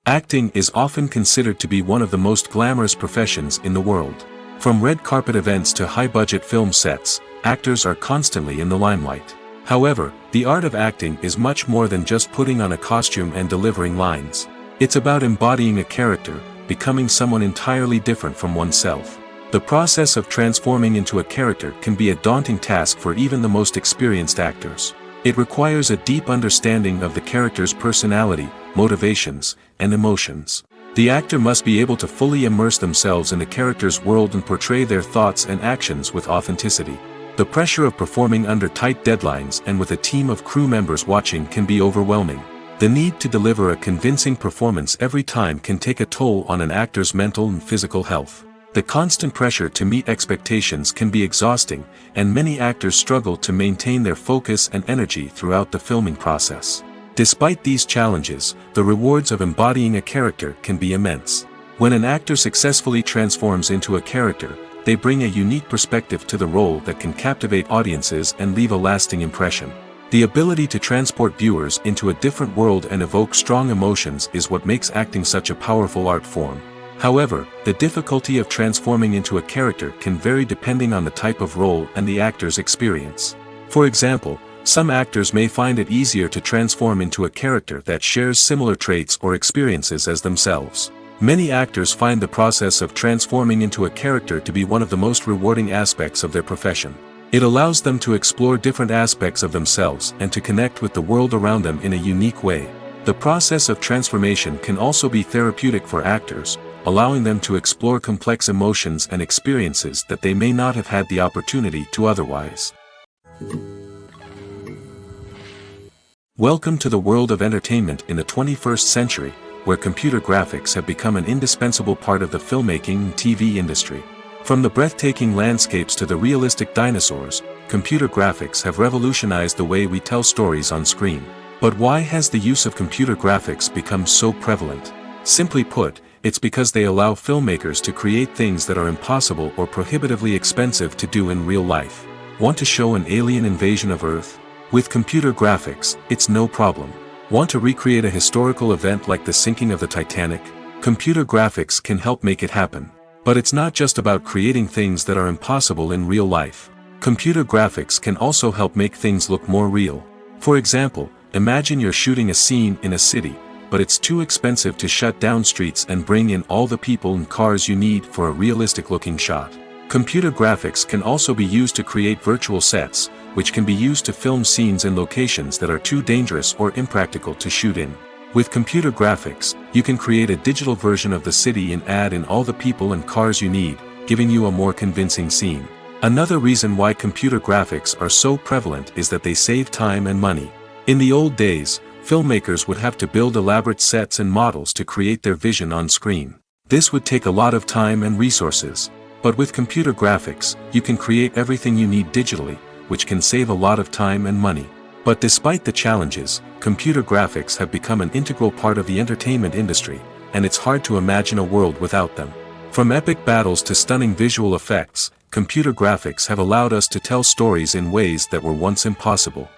Acting is often considered to be one of the most glamorous professions in the world. From red carpet events to high-budget film sets, actors are constantly in the limelight. However, the art of acting is much more than just putting on a costume and delivering lines. It's about embodying a character, becoming someone entirely different from oneself. The process of transforming into a character can be a daunting task for even the most experienced actors. It requires a deep understanding of the character's personality, motivations, and emotions. The actor must be able to fully immerse themselves in the character's world and portray their thoughts and actions with authenticity. The pressure of performing under tight deadlines and with a team of crew members watching can be overwhelming. The need to deliver a convincing performance every time can take a toll on an actor's mental and physical health. The constant pressure to meet expectations can be exhausting, and many actors struggle to maintain their focus and energy throughout the filming process. Despite these challenges, the rewards of embodying a character can be immense. When an actor successfully transforms into a character, they bring a unique perspective to the role that can captivate audiences and leave a lasting impression. The ability to transport viewers into a different world and evoke strong emotions is what makes acting such a powerful art form. However, the difficulty of transforming into a character can vary depending on the type of role and the actor's experience. For example, some actors may find it easier to transform into a character that shares similar traits or experiences as themselves. Many actors find the process of transforming into a character to be one of the most rewarding aspects of their profession. It allows them to explore different aspects of themselves and to connect with the world around them in a unique way. The process of transformation can also be therapeutic for actors, allowing them to explore complex emotions and experiences that they may not have had the opportunity to otherwise. Welcome to the world of entertainment in the 21st century, where computer graphics have become an indispensable part of the filmmaking and TV industry. From the breathtaking landscapes to the realistic dinosaurs, computer graphics have revolutionized the way we tell stories on screen. But why has the use of computer graphics become so prevalent? Simply put, it's because they allow filmmakers to create things that are impossible or prohibitively expensive to do in real life. Want to show an alien invasion of Earth? With computer graphics, it's no problem. Want to recreate a historical event like the sinking of the Titanic? Computer graphics can help make it happen. But it's not just about creating things that are impossible in real life. Computer graphics can also help make things look more real. For example, imagine you're shooting a scene in a city, but it's too expensive to shut down streets and bring in all the people and cars you need for a realistic-looking shot. Computer graphics can also be used to create virtual sets, which can be used to film scenes in locations that are too dangerous or impractical to shoot in. With computer graphics, you can create a digital version of the city and add in all the people and cars you need, giving you a more convincing scene. Another reason why computer graphics are so prevalent is that they save time and money. In the old days, filmmakers would have to build elaborate sets and models to create their vision on screen. This would take a lot of time and resources. But with computer graphics, you can create everything you need digitally, which can save a lot of time and money. But despite the challenges, computer graphics have become an integral part of the entertainment industry, and it's hard to imagine a world without them. From epic battles to stunning visual effects, computer graphics have allowed us to tell stories in ways that were once impossible.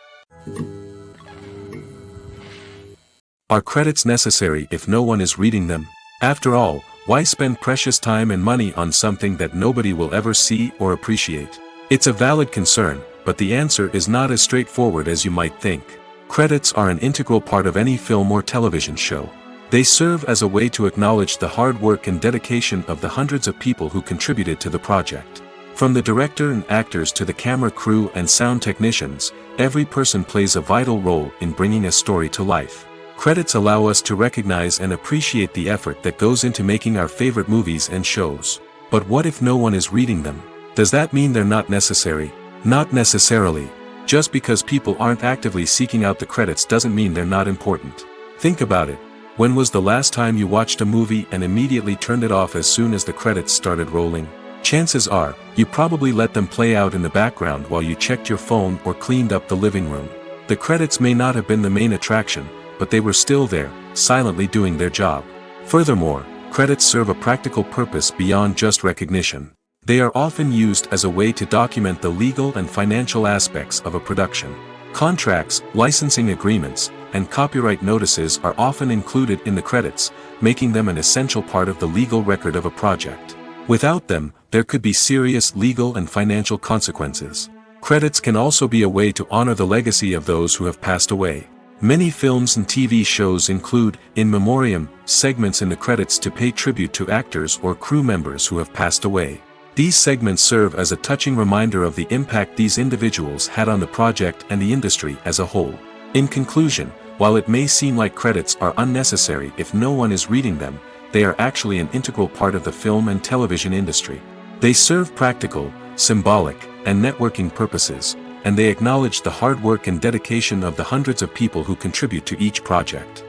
Are credits necessary if no one is reading them? After all, why spend precious time and money on something that nobody will ever see or appreciate? It's a valid concern, but the answer is not as straightforward as you might think. Credits are an integral part of any film or television show. They serve as a way to acknowledge the hard work and dedication of the hundreds of people who contributed to the project. From the director and actors to the camera crew and sound technicians, every person plays a vital role in bringing a story to life. Credits allow us to recognize and appreciate the effort that goes into making our favorite movies and shows. But what if no one is reading them? Does that mean they're not necessary? Not necessarily. Just because people aren't actively seeking out the credits doesn't mean they're not important. Think about it. When was the last time you watched a movie and immediately turned it off as soon as the credits started rolling? Chances are, you probably let them play out in the background while you checked your phone or cleaned up the living room. The credits may not have been the main attraction, but they were still there, silently doing their job. Furthermore, credits serve a practical purpose beyond just recognition. They are often used as a way to document the legal and financial aspects of a production. Contracts, licensing agreements, and copyright notices are often included in the credits, making them an essential part of the legal record of a project. Without them, there could be serious legal and financial consequences. Credits can also be a way to honor the legacy of those who have passed away. Many films and TV shows include, in memoriam, segments in the credits to pay tribute to actors or crew members who have passed away. These segments serve as a touching reminder of the impact these individuals had on the project and the industry as a whole. In conclusion, while it may seem like credits are unnecessary if no one is reading them, they are actually an integral part of the film and television industry. They serve practical, symbolic, and networking purposes, and they acknowledge the hard work and dedication of the hundreds of people who contribute to each project.